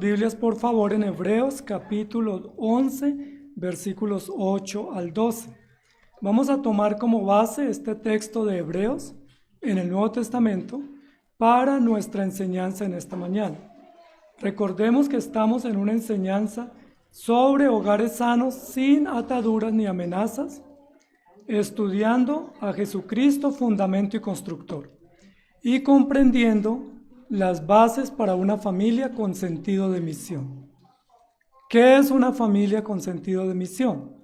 Biblias, por favor, en Hebreos capítulo 11, versículos 8 al 12. Vamos a tomar como base este texto de Hebreos en el Nuevo Testamento para nuestra enseñanza en esta mañana. Recordemos que estamos en una enseñanza sobre hogares sanos sin ataduras ni amenazas, estudiando a Jesucristo, fundamento y constructor, y comprendiendo las bases para una familia con sentido de misión. ¿Qué es una familia con sentido de misión?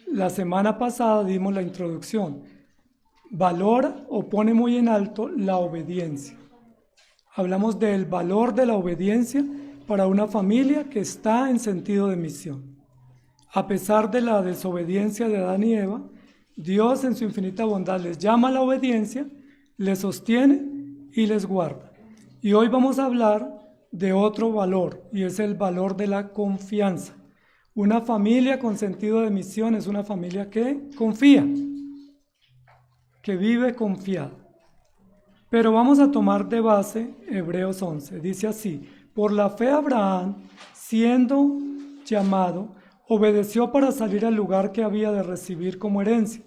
La semana pasada dimos la introducción. Valora o pone muy en alto la obediencia. Hablamos del valor de la obediencia para una familia que está en sentido de misión. A pesar de la desobediencia de Adán y Eva, Dios en su infinita bondad les llama a la obediencia, les sostiene y les guarda. Y hoy vamos a hablar de otro valor, y es el valor de la confianza. Una familia con sentido de misión es una familia que confía, que vive confiada. Pero vamos a tomar de base Hebreos 11. Dice así: por la fe Abraham, siendo llamado, obedeció para salir al lugar que había de recibir como herencia,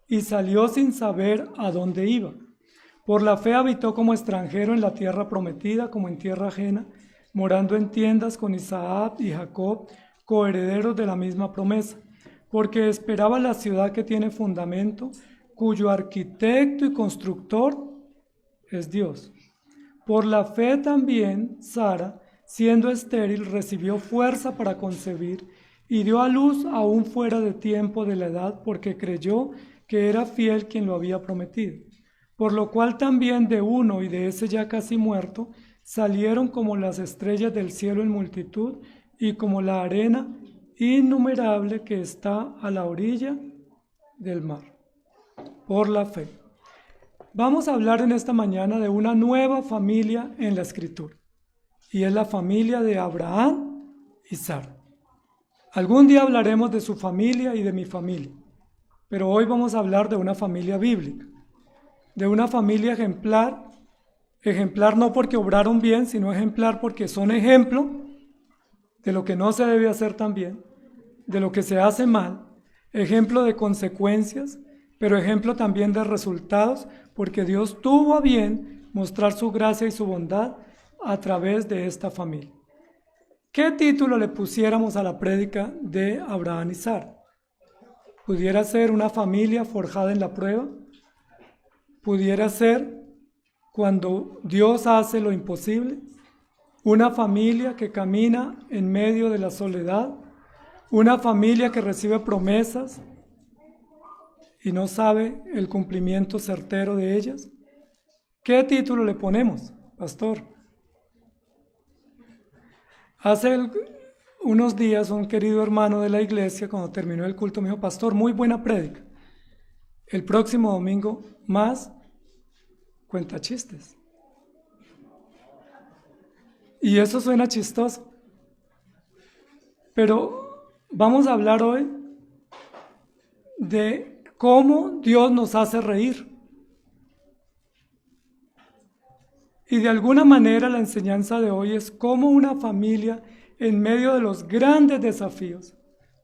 y salió sin saber a dónde iba. Por la fe habitó como extranjero en la tierra prometida, como en tierra ajena, morando en tiendas con Isaac y Jacob, coherederos de la misma promesa, porque esperaba la ciudad que tiene fundamento, cuyo arquitecto y constructor es Dios. Por la fe también Sara, siendo estéril, recibió fuerza para concebir y dio a luz aún fuera de tiempo de la edad, porque creyó que era fiel quien lo había prometido. Por lo cual también de uno y de ese ya casi muerto salieron como las estrellas del cielo en multitud y como la arena innumerable que está a la orilla del mar. Por la fe. Vamos a hablar en esta mañana de una nueva familia en la Escritura, y es la familia de Abraham y Sara. Algún día hablaremos de su familia y de mi familia, pero hoy vamos a hablar de una familia bíblica, de una familia ejemplar no porque obraron bien, sino ejemplar porque son ejemplo de lo que no se debe hacer tan bien, de lo que se hace mal, ejemplo de consecuencias, pero ejemplo también de resultados, porque Dios tuvo a bien mostrar su gracia y su bondad a través de esta familia. ¿Qué título le pusiéramos a la prédica de Abraham y Sara? ¿Pudiera ser una familia forjada en la prueba? ¿Pudiera ser cuando Dios hace lo imposible? ¿Una familia que camina en medio de la soledad? ¿Una familia que recibe promesas y no sabe el cumplimiento certero de ellas? ¿Qué título le ponemos, pastor? Hace unos días un querido hermano de la iglesia, cuando terminó el culto, me dijo: pastor, muy buena prédica. El próximo domingo más cuenta chistes. Y eso suena chistoso. Pero vamos a hablar hoy de cómo Dios nos hace reír. Y de alguna manera la enseñanza de hoy es cómo una familia en medio de los grandes desafíos,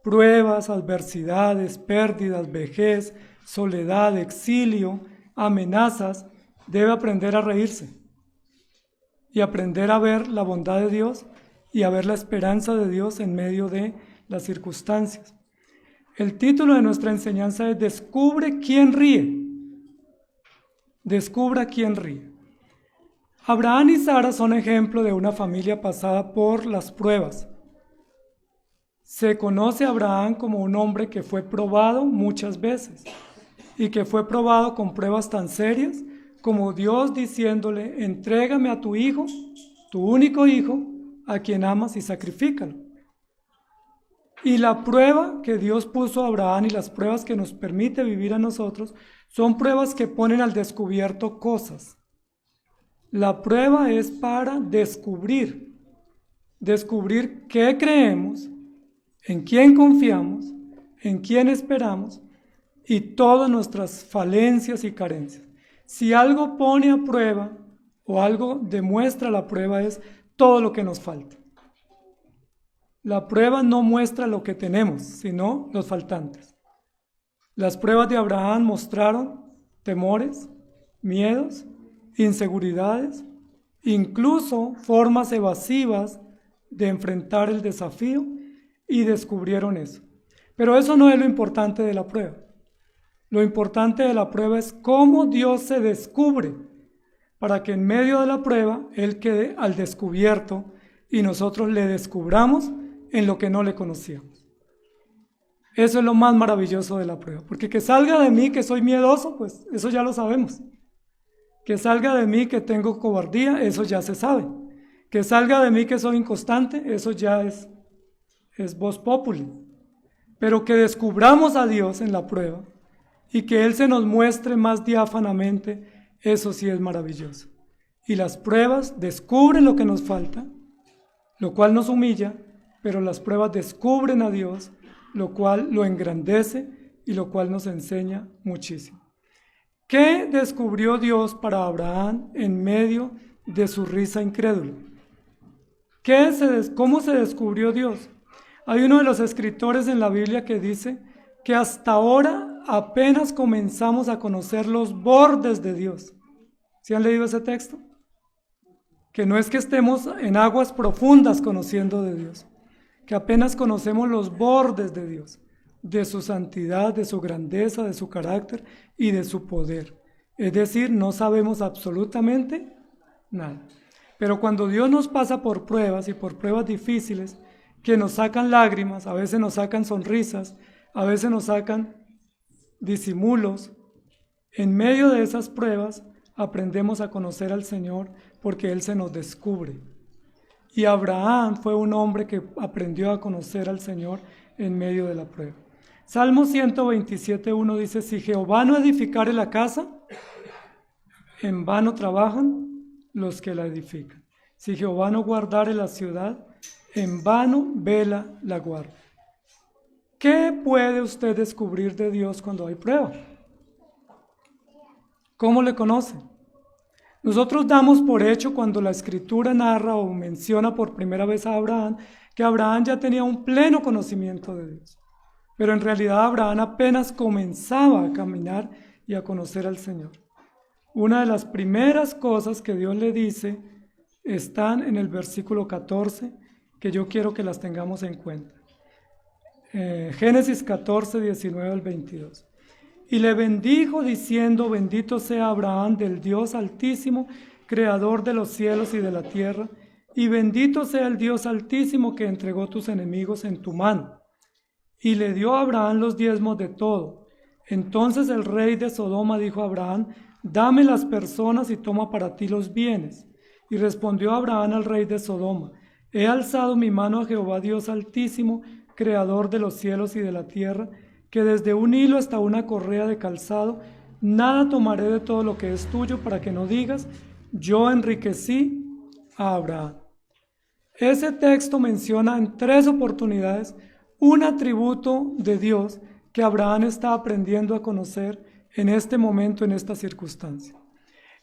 pruebas, adversidades, pérdidas, vejez, soledad, exilio, amenazas, debe aprender a reírse y aprender a ver la bondad de Dios y a ver la esperanza de Dios en medio de las circunstancias. El título de nuestra enseñanza es Descubre quién ríe. Descubra quién ríe. Abraham y Sara son ejemplo de una familia pasada por las pruebas. Se conoce a Abraham como un hombre que fue probado muchas veces y que fue probado con pruebas tan serias como Dios diciéndole: entrégame a tu hijo, tu único hijo, a quien amas, y sacrifícalo. Y la prueba que Dios puso a Abraham y las pruebas que nos permite vivir a nosotros son pruebas que ponen al descubierto cosas. La prueba es para descubrir qué creemos, en quién confiamos, en quién esperamos y todas nuestras falencias y carencias. Si algo pone a prueba o algo demuestra la prueba es todo lo que nos falta. La prueba no muestra lo que tenemos, sino los faltantes. Las pruebas de Abraham mostraron temores, miedos, inseguridades, incluso formas evasivas de enfrentar el desafío, y descubrieron eso. Pero eso no es lo importante de la prueba. Lo importante de la prueba es cómo Dios se descubre, para que en medio de la prueba Él quede al descubierto y nosotros le descubramos en lo que no le conocíamos. Eso es lo más maravilloso de la prueba, porque que salga de mí que soy miedoso, pues eso ya lo sabemos. Que salga de mí que tengo cobardía, eso ya se sabe. Que salga de mí que soy inconstante, eso ya es vox populi. Pero que descubramos a Dios en la prueba y que Él se nos muestre más diáfanamente, eso sí es maravilloso. Y las pruebas descubren lo que nos falta, lo cual nos humilla, pero las pruebas descubren a Dios, lo cual lo engrandece y lo cual nos enseña muchísimo. ¿Qué descubrió Dios para Abraham en medio de su risa incrédula? ¿Cómo se descubrió Dios? Hay uno de los escritores en la Biblia que dice que hasta ahora apenas comenzamos a conocer los bordes de Dios. ¿Sí han leído ese texto? Que no es que estemos en aguas profundas conociendo de Dios, que apenas conocemos los bordes de Dios, de su santidad, de su grandeza, de su carácter y de su poder. Es decir, no sabemos absolutamente nada. Pero cuando Dios nos pasa por pruebas y por pruebas difíciles, que nos sacan lágrimas, a veces nos sacan sonrisas, a veces nos sacan disimulos, en medio de esas pruebas aprendemos a conocer al Señor porque Él se nos descubre. Y Abraham fue un hombre que aprendió a conocer al Señor en medio de la prueba. Salmo 127:1 dice: si Jehová no edificare la casa, en vano trabajan los que la edifican. Si Jehová no guardare la ciudad, en vano vela la guarda. ¿Qué puede usted descubrir de Dios cuando hay prueba? ¿Cómo le conoce? Nosotros damos por hecho cuando la Escritura narra o menciona por primera vez a Abraham, que Abraham ya tenía un pleno conocimiento de Dios. Pero en realidad Abraham apenas comenzaba a caminar y a conocer al Señor. Una de las primeras cosas que Dios le dice están en el versículo 14, que yo quiero que las tengamos en cuenta. Génesis 14, 19 al 22. Y le bendijo diciendo: bendito sea Abraham del Dios Altísimo, creador de los cielos y de la tierra, y bendito sea el Dios Altísimo que entregó tus enemigos en tu mano. Y le dio a Abraham los diezmos de todo. Entonces el rey de Sodoma dijo a Abraham: dame las personas y toma para ti los bienes. Y respondió Abraham al rey de Sodoma: he alzado mi mano a Jehová Dios Altísimo, creador de los cielos y de la tierra, que desde un hilo hasta una correa de calzado, nada tomaré de todo lo que es tuyo, para que no digas: yo enriquecí a Abraham. Ese texto menciona en 3 oportunidades un atributo de Dios que Abraham está aprendiendo a conocer en este momento, en esta circunstancia.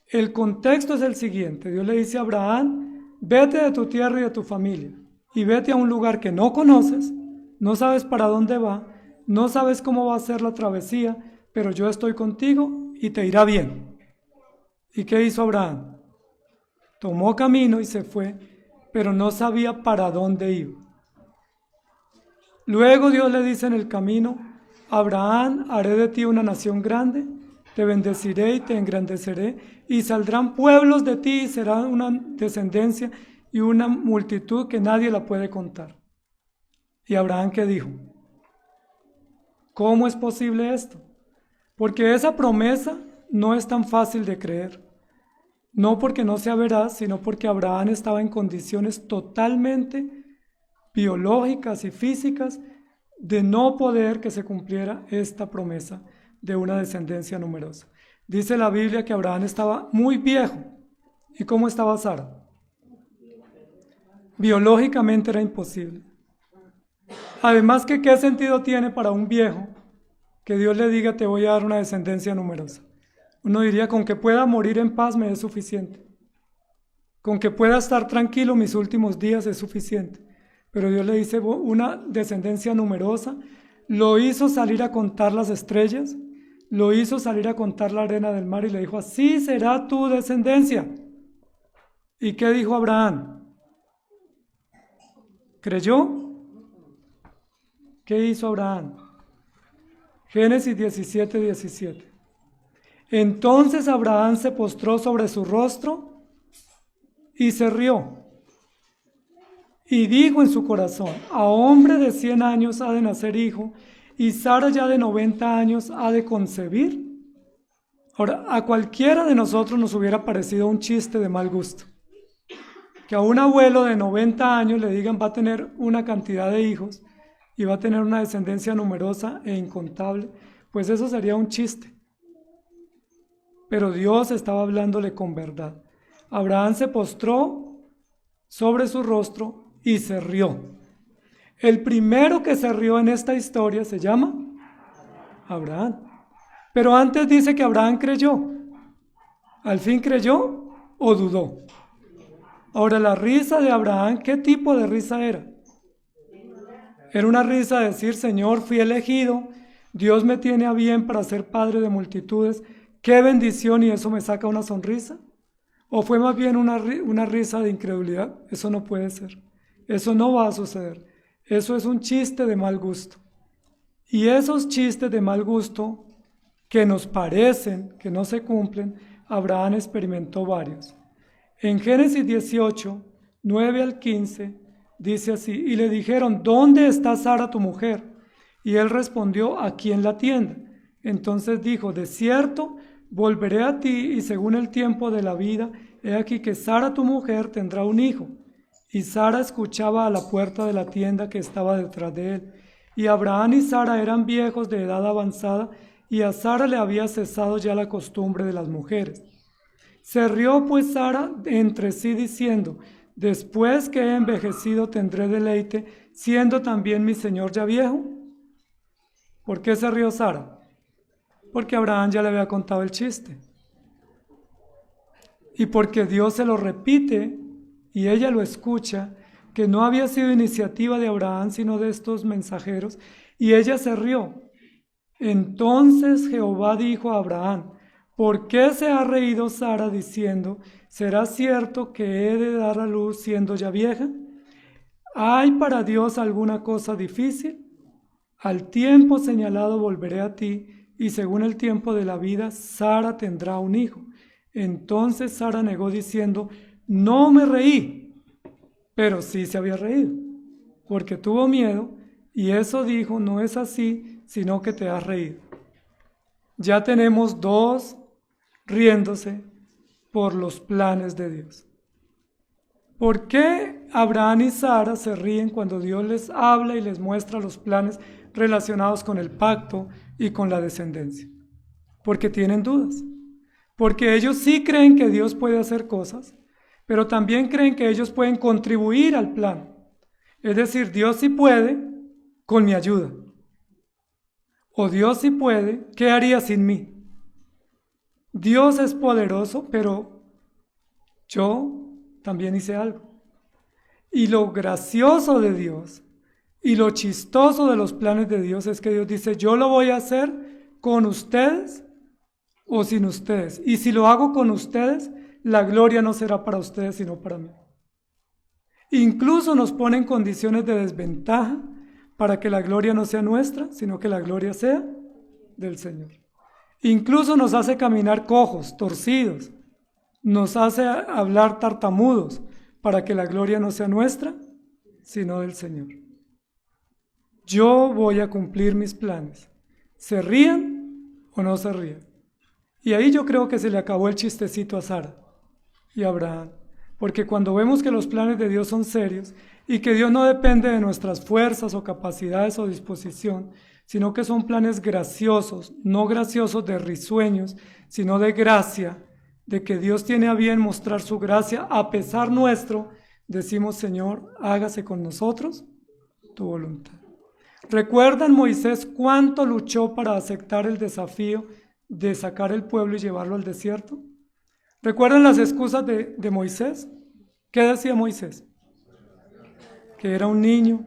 El contexto es el siguiente: Dios le dice a Abraham: vete de tu tierra y de tu familia, y vete a un lugar que no conoces, no sabes para dónde va, no sabes cómo va a ser la travesía, pero yo estoy contigo y te irá bien. ¿Y qué hizo Abraham? Tomó camino y se fue, pero no sabía para dónde iba. Luego Dios le dice en el camino: Abraham, haré de ti una nación grande, te bendeciré y te engrandeceré, y saldrán pueblos de ti, y será una descendencia y una multitud que nadie la puede contar. ¿Y Abraham qué dijo? ¿Cómo es posible esto? Porque esa promesa no es tan fácil de creer. No porque no sea veraz, sino porque Abraham estaba en condiciones totalmente biológicas y físicas de no poder que se cumpliera esta promesa de una descendencia numerosa. Dice la Biblia que Abraham estaba muy viejo. ¿Y cómo estaba Sara? Biológicamente era imposible. Además, que ¿qué sentido tiene para un viejo que Dios le diga: te voy a dar una descendencia numerosa? Uno diría: con que pueda morir en paz me es suficiente. Con que pueda estar tranquilo mis últimos días es suficiente. pero Dios le dice una descendencia numerosa, lo hizo salir a contar las estrellas, lo hizo salir a contar la arena del mar y le dijo, así será tu descendencia. ¿Y qué dijo Abraham? ¿Creyó? ¿Qué hizo Abraham? Génesis 17, 17. Entonces Abraham se postró sobre su rostro y se rió. Y dijo en su corazón, a hombre de 100 años ha de nacer hijo, y Sara ya de 90 años ha de concebir. Ahora, a cualquiera de nosotros nos hubiera parecido un chiste de mal gusto. Que a un abuelo de 90 años le digan va a tener una cantidad de hijos y va a tener una descendencia numerosa e incontable, pues eso sería un chiste. Pero Dios estaba hablándole con verdad. Abraham se postró sobre su rostro y se rió. El primero que se rió en esta historia se llama Abraham. Pero antes dice que Abraham creyó. ¿Al fin creyó o dudó? Ahora, la risa de Abraham, ¿qué tipo de risa era? Era una risa de decir, Señor, fui elegido, Dios me tiene a bien para ser padre de multitudes, qué bendición, y eso me saca una sonrisa. ¿O fue más bien una risa de incredulidad? Eso no puede ser, eso no va a suceder, eso es un chiste de mal gusto. Y esos chistes de mal gusto que nos parecen, que no se cumplen, Abraham experimentó varios. En Génesis 18, 9 al 15, dice así, y le dijeron, ¿dónde está Sara tu mujer? Y él respondió, aquí en la tienda. Entonces dijo, de cierto, volveré a ti, y según el tiempo de la vida, he aquí que Sara tu mujer tendrá un hijo. Y Sara escuchaba a la puerta de la tienda que estaba detrás de él. Y Abraham y Sara eran viejos de edad avanzada, y a Sara le había cesado ya la costumbre de las mujeres. Se rió pues Sara entre sí diciendo, después que he envejecido tendré deleite, siendo también mi señor ya viejo. ¿Por qué se rió Sara? Porque Abraham ya le había contado el chiste. Y porque Dios se lo repite y ella lo escucha, que no había sido iniciativa de Abraham sino de estos mensajeros, y ella se rió. Entonces Jehová dijo a Abraham, ¿por qué se ha reído Sara diciendo, ¿será cierto que he de dar a luz siendo ya vieja? ¿Hay para Dios alguna cosa difícil? Al tiempo señalado volveré a ti, y según el tiempo de la vida, Sara tendrá un hijo. Entonces Sara negó diciendo, no me reí, pero sí se había reído, porque tuvo miedo, y eso dijo, no es así, sino que te has reído. Ya tenemos dos riéndose por los planes de Dios. ¿Por qué Abraham y Sara se ríen cuando Dios les habla y les muestra los planes relacionados con el pacto y con la descendencia? Porque tienen dudas. Porque ellos sí creen que Dios puede hacer cosas, pero también creen que ellos pueden contribuir al plan. Es decir, Dios sí puede con mi ayuda. O Dios sí puede, ¿qué haría sin mí? Dios es poderoso, pero yo también hice algo. Y lo gracioso de Dios y lo chistoso de los planes de Dios es que Dios dice, yo lo voy a hacer con ustedes o sin ustedes. Y si lo hago con ustedes, la gloria no será para ustedes, sino para mí. Incluso nos pone en condiciones de desventaja para que la gloria no sea nuestra, sino que la gloria sea del Señor. Incluso nos hace caminar cojos, torcidos, nos hace hablar tartamudos, para que la gloria no sea nuestra, sino del Señor. Yo voy a cumplir mis planes, ¿se rían o no se rían? Y ahí yo creo que se le acabó el chistecito a Sara y a Abraham, porque cuando vemos que los planes de Dios son serios y que Dios no depende de nuestras fuerzas o capacidades o disposición, sino que son planes graciosos, no graciosos de risueños, sino de gracia, de que Dios tiene a bien mostrar su gracia a pesar nuestro, decimos, Señor, hágase con nosotros tu voluntad. ¿Recuerdan Moisés cuánto luchó para aceptar el desafío de sacar el pueblo y llevarlo al desierto? ¿Recuerdan las excusas de Moisés? ¿Qué decía Moisés? que era un niño,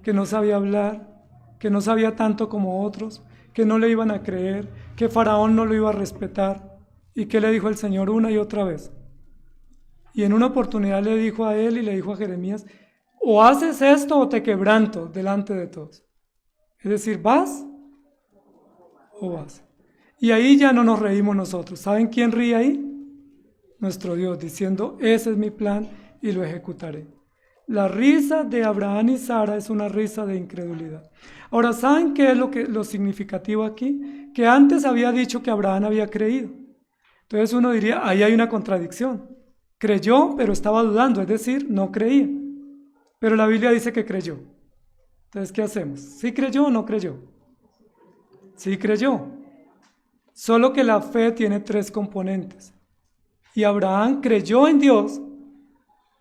que no sabía hablar, que no sabía tanto como otros, que no le iban a creer, que Faraón no lo iba a respetar. ¿Y qué le dijo el Señor una y otra vez? Y en una oportunidad le dijo a él y le dijo a Jeremías, o haces esto o te quebranto delante de todos. Es decir, ¿vas o vas? Y ahí ya no nos reímos nosotros. ¿Saben quién ríe ahí? Nuestro Dios, diciendo, ese es mi plan y lo ejecutaré. La risa de Abraham y Sara es una risa de incredulidad. Ahora, ¿saben qué es lo significativo aquí? Que antes había dicho que Abraham había creído. Entonces uno diría, ahí hay una contradicción. Creyó, pero estaba dudando, es decir, no creía. Pero la Biblia dice que creyó. Entonces, ¿qué hacemos? ¿Sí creyó o no creyó? Sí creyó. Solo que la fe tiene 3 componentes. Y Abraham creyó en Dios,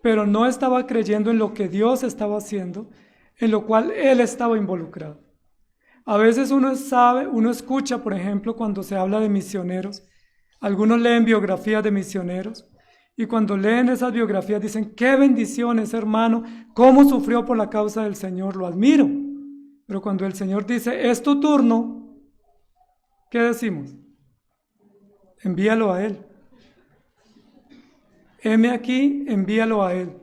pero no estaba creyendo en lo que Dios estaba haciendo, en lo cual él estaba involucrado. A veces uno sabe, uno escucha, por ejemplo, cuando se habla de misioneros, algunos leen biografías de misioneros, y cuando leen esas biografías dicen, qué bendiciones, hermano, cómo sufrió por la causa del Señor, lo admiro. Pero cuando el Señor dice, es tu turno, ¿qué decimos? Envíalo a Él. Heme aquí, envíalo a Él.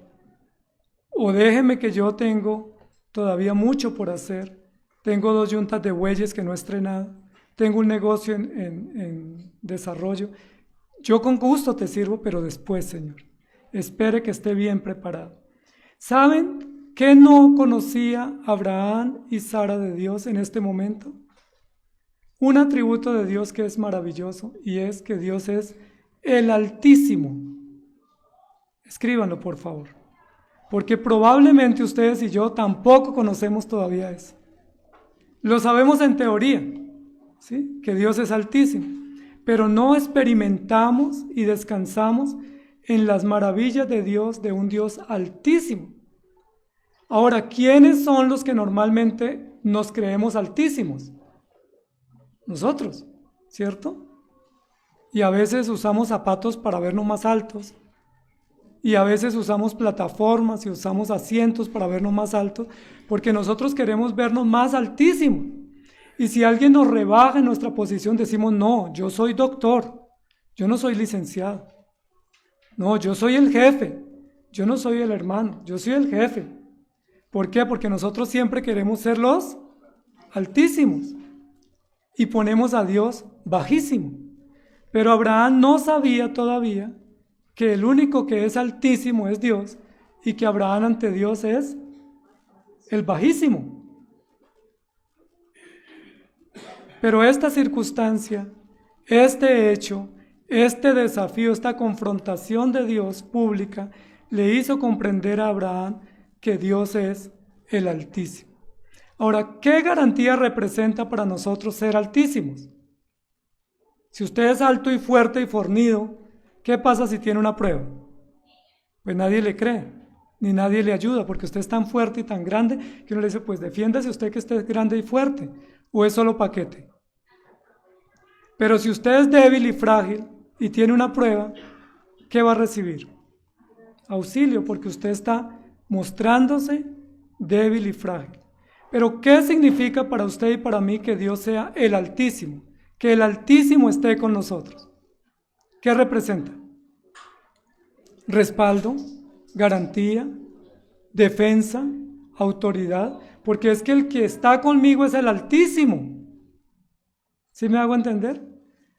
O déjeme que yo tengo todavía mucho por hacer. Tengo 2 yuntas de bueyes que no he estrenado. Tengo un negocio en desarrollo. Yo con gusto te sirvo, pero después, Señor. Espere que esté bien preparado. ¿Saben qué no conocía Abraham y Sara de Dios en este momento? Un atributo de Dios que es maravilloso y es que Dios es el Altísimo. Escríbanlo, por favor, porque probablemente ustedes y yo tampoco conocemos todavía eso. Lo sabemos en teoría, ¿sí? Que Dios es altísimo, pero no experimentamos y descansamos en las maravillas de Dios, de un Dios altísimo. Ahora, ¿quiénes son los que normalmente nos creemos altísimos? Nosotros, ¿cierto? Y a veces usamos zapatos para vernos más altos, y a veces usamos plataformas y usamos asientos para vernos más altos, porque nosotros queremos vernos más altísimos. Y si alguien nos rebaja en nuestra posición, decimos, no, yo soy doctor, yo no soy licenciado. No, yo soy el jefe, yo no soy el hermano, yo soy el jefe. ¿Por qué? Porque nosotros siempre queremos ser los altísimos y ponemos a Dios bajísimo. Pero Abraham no sabía todavía que el único que es altísimo es Dios y que Abraham ante Dios es el bajísimo. Pero esta circunstancia, este hecho, este desafío, esta confrontación de Dios pública, le hizo comprender a Abraham que Dios es el Altísimo. Ahora, ¿qué garantía representa para nosotros ser altísimos? Si usted es alto y fuerte y fornido, ¿qué pasa si tiene una prueba? Pues nadie le cree, ni nadie le ayuda, porque usted es tan fuerte y tan grande que uno le dice, pues defiéndase usted que esté grande y fuerte, o es solo paquete. Pero si usted es débil y frágil y tiene una prueba, ¿qué va a recibir? Auxilio, porque usted está mostrándose débil y frágil. Pero ¿qué significa para usted y para mí que Dios sea el Altísimo? Que el Altísimo esté con nosotros. ¿Qué representa? Respaldo, garantía, defensa, autoridad, porque es que el que está conmigo es el Altísimo. ¿Sí me hago entender?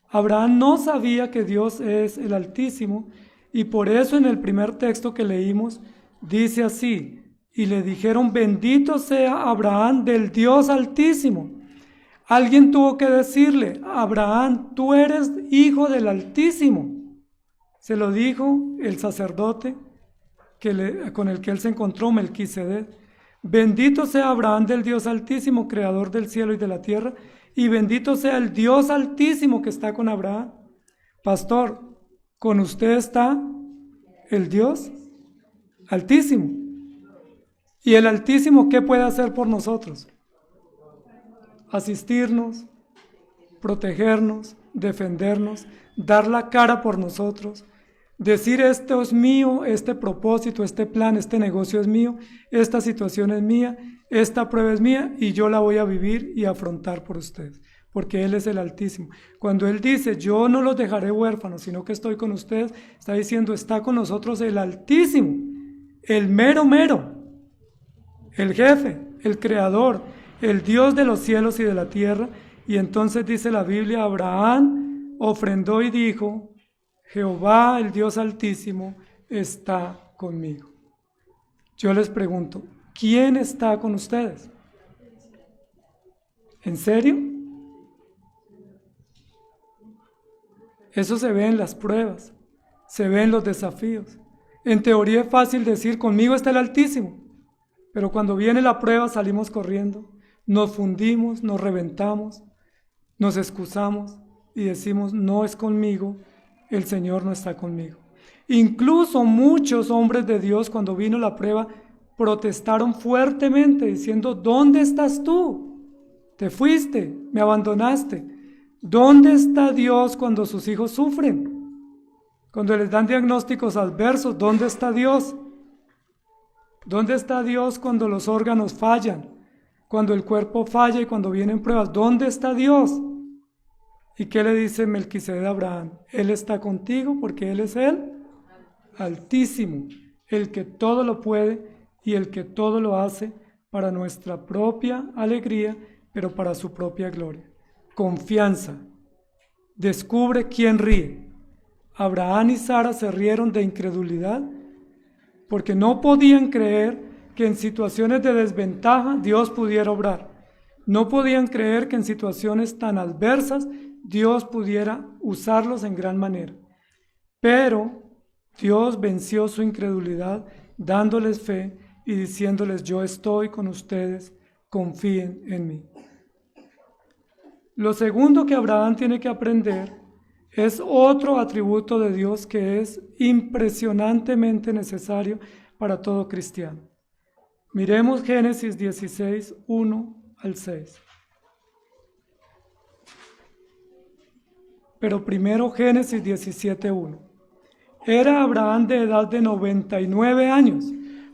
Abraham no sabía que Dios es el Altísimo y por eso en el primer texto que leímos dice así, y le dijeron, bendito sea Abraham del Dios Altísimo. Alguien tuvo que decirle, Abraham, tú eres hijo del Altísimo. Se lo dijo el sacerdote con el que él se encontró, Melquisedec. Bendito sea Abraham del Dios Altísimo, creador del cielo y de la tierra, y bendito sea el Dios Altísimo que está con Abraham. Pastor, con usted está el Dios Altísimo. ¿Y el Altísimo qué puede hacer por nosotros? Asistirnos, protegernos, defendernos, dar la cara por nosotros, Decir esto es mío, este propósito, este plan, este negocio es mío, esta situación es mía, esta prueba es mía y yo la voy a vivir y afrontar por ustedes, porque Él es el Altísimo. Cuando Él dice, yo no los dejaré huérfanos, sino que estoy con ustedes, está diciendo, está con nosotros el Altísimo, el mero mero, el jefe, el creador, el Dios de los cielos y de la tierra. Y entonces dice la Biblia, Abraham ofrendó y dijo, Jehová, el Dios Altísimo, está conmigo. Yo les pregunto, ¿quién está con ustedes? ¿En serio? Eso se ve en las pruebas, se ve en los desafíos. En teoría es fácil decir, conmigo está el Altísimo, pero cuando viene la prueba salimos corriendo, nos fundimos, nos reventamos, nos excusamos y decimos, no es conmigo, el Señor no está conmigo. Incluso muchos hombres de Dios, cuando vino la prueba, protestaron fuertemente diciendo, ¿dónde estás tú? Te fuiste, me abandonaste. ¿Dónde está Dios cuando sus hijos sufren? Cuando les dan diagnósticos adversos, ¿dónde está Dios? ¿Dónde está Dios cuando los órganos fallan? Cuando el cuerpo falla y cuando vienen pruebas, ¿dónde está Dios? ¿Y qué le dice Melquisedec a Abraham? Él está contigo porque Él es el Altísimo, el que todo lo puede y el que todo lo hace para nuestra propia alegría, pero para su propia gloria. Confianza. Descubre quién ríe. Abraham y Sara se rieron de incredulidad porque no podían creer que en situaciones de desventaja Dios pudiera obrar. No podían creer que en situaciones tan adversas Dios pudiera usarlos en gran manera. Pero Dios venció su incredulidad dándoles fe y diciéndoles, yo estoy con ustedes, confíen en mí. Lo segundo que Abraham tiene que aprender es otro atributo de Dios que es impresionantemente necesario para todo cristiano. Miremos Génesis 16, 1 al 6. Pero primero Génesis 17, 1. Era Abraham de edad de 99 años.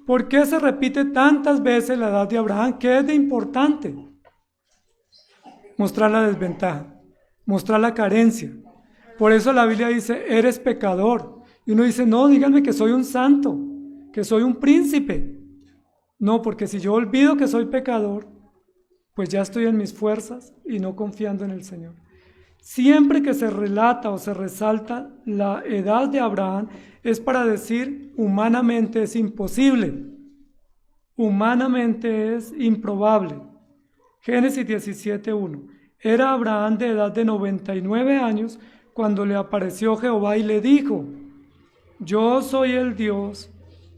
¿Por qué se repite tantas veces la edad de Abraham? ¿Qué es de importante? Mostrar la desventaja, mostrar la carencia. Por eso la Biblia dice, eres pecador. Y uno dice, no, díganme que soy un santo, que soy un príncipe. No, porque si yo olvido que soy pecador, pues ya estoy en mis fuerzas y no confiando en el Señor. Siempre que se relata o se resalta la edad de Abraham, es para decir, humanamente es imposible, humanamente es improbable. Génesis 17:1. Era Abraham de edad de 99 años cuando le apareció Jehová y le dijo, yo soy el Dios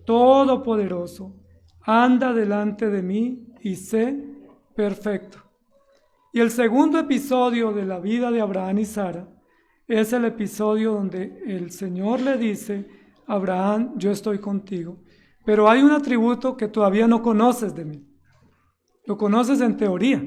Todopoderoso, anda delante de mí y sé perfecto. Y el segundo episodio de la vida de Abraham y Sara es el episodio donde el Señor le dice, Abraham, yo estoy contigo, pero hay un atributo que todavía no conoces de mí. Lo conoces en teoría,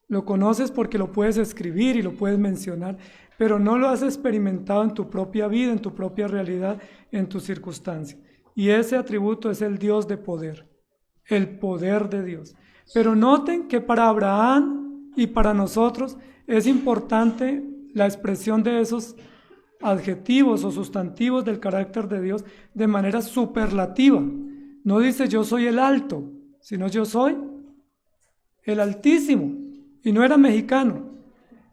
lo conoces porque lo puedes escribir y lo puedes mencionar, pero no lo has experimentado en tu propia vida, en tu propia realidad, en tus circunstancias. Y ese atributo es el Dios de poder, el poder de Dios. Pero noten que para Abraham y para nosotros es importante la expresión de esos adjetivos o sustantivos del carácter de Dios de manera superlativa. No dice yo soy el alto, sino yo soy el Altísimo. Y no era mexicano,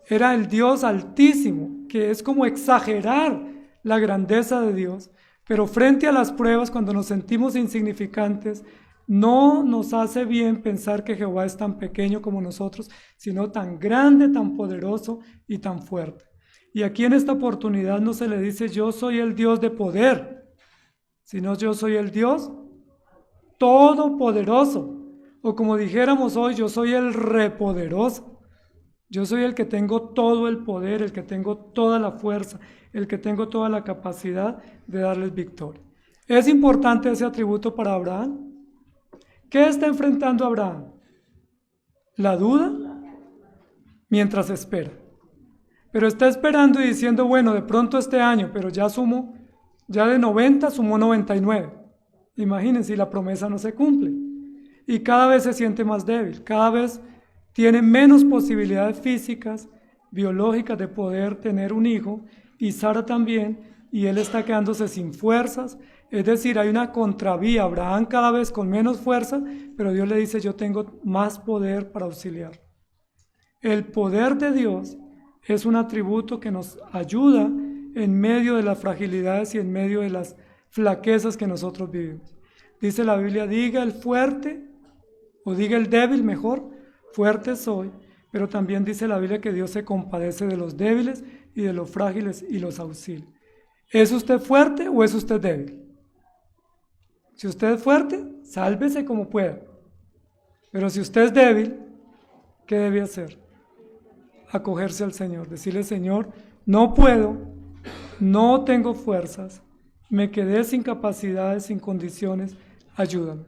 era el Dios Altísimo, que es como exagerar la grandeza de Dios. Pero frente a las pruebas, cuando nos sentimos insignificantes, no nos hace bien pensar que Jehová es tan pequeño como nosotros, sino tan grande, tan poderoso y tan fuerte. Y aquí en esta oportunidad no se le dice yo soy el Dios de poder, sino yo soy el Dios todopoderoso. O como dijéramos hoy, yo soy el repoderoso. Yo soy el que tengo todo el poder, el que tengo toda la fuerza, el que tengo toda la capacidad de darles victoria. ¿Es importante ese atributo para Abraham? ¿Qué está enfrentando Abraham? La duda mientras espera. Pero está esperando y diciendo, bueno, de pronto este año, pero ya asumo Ya de 90 sumó 99. Imagínense, y la promesa no se cumple. Y cada vez se siente más débil, cada vez tiene menos posibilidades físicas, biológicas de poder tener un hijo, y Sara también, y él está quedándose sin fuerzas. Es decir, hay una contravía, Abraham cada vez con menos fuerza, pero Dios le dice, yo tengo más poder para auxiliar. El poder de Dios es un atributo que nos ayuda en medio de las fragilidades y en medio de las flaquezas que nosotros vivimos. Dice la Biblia, diga el fuerte, o diga el débil mejor, fuerte soy, pero también dice la Biblia que Dios se compadece de los débiles y de los frágiles y los auxilia. ¿Es usted fuerte o es usted débil? Si usted es fuerte, sálvese como pueda. Pero si usted es débil, ¿qué debe hacer? Acogerse al Señor, decirle, Señor, no puedo, no tengo fuerzas, me quedé sin capacidades, sin condiciones, ayúdame.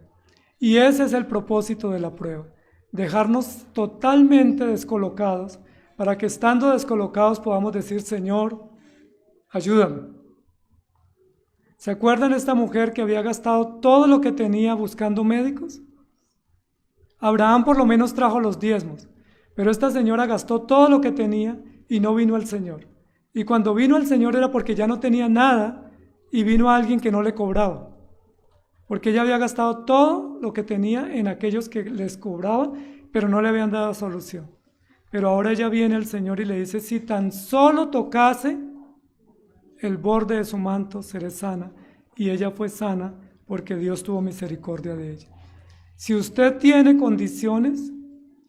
Y ese es el propósito de la prueba, dejarnos totalmente descolocados, para que estando descolocados podamos decir, Señor, ayúdame. ¿Se acuerdan esta mujer que había gastado todo lo que tenía buscando médicos? Abraham por lo menos trajo los diezmos, pero esta señora gastó todo lo que tenía y no vino al Señor. Y cuando vino al Señor era porque ya no tenía nada y vino a alguien que no le cobraba. Porque ella había gastado todo lo que tenía en aquellos que les cobraban, pero no le habían dado solución. Pero ahora ella viene al Señor y le dice, si tan solo tocase el borde de su manto, seré sana. Y ella fue sana porque Dios tuvo misericordia de ella. Si usted tiene condiciones,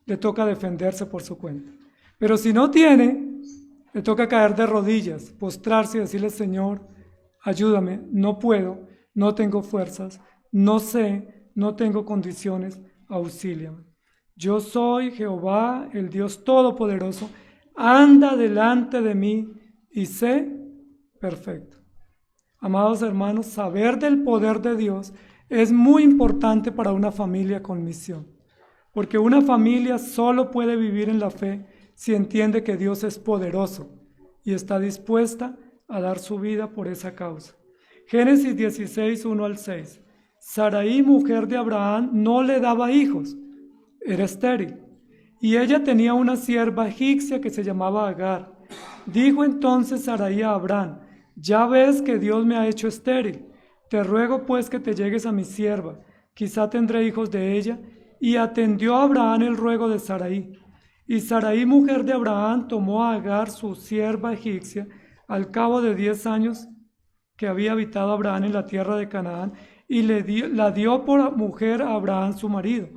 le toca defenderse por su cuenta. Pero si no tiene, le toca caer de rodillas, postrarse y decirle, Señor, ayúdame, no puedo, no tengo fuerzas, no sé, no tengo condiciones, auxíliame. Yo soy Jehová, el Dios Todopoderoso, anda delante de mí y sé perfecto. Amados hermanos, saber del poder de Dios es muy importante para una familia con misión, porque una familia solo puede vivir en la fe si entiende que Dios es poderoso y está dispuesta a dar su vida por esa causa. Génesis 16, 1 al 6. Sarai, mujer de Abraham, no le daba hijos, era estéril, y ella tenía una sierva egipcia que se llamaba Agar. Dijo entonces Sarai a Abraham, ya ves que Dios me ha hecho estéril, te ruego pues que te llegues a mi sierva, quizá tendré hijos de ella. Y atendió a Abraham el ruego de Sarai. Y Sarai, mujer de Abraham, tomó a Agar, su sierva egipcia, al cabo de 10 años que había habitado Abraham en la tierra de Canaán, y la dio por mujer a Abraham su marido.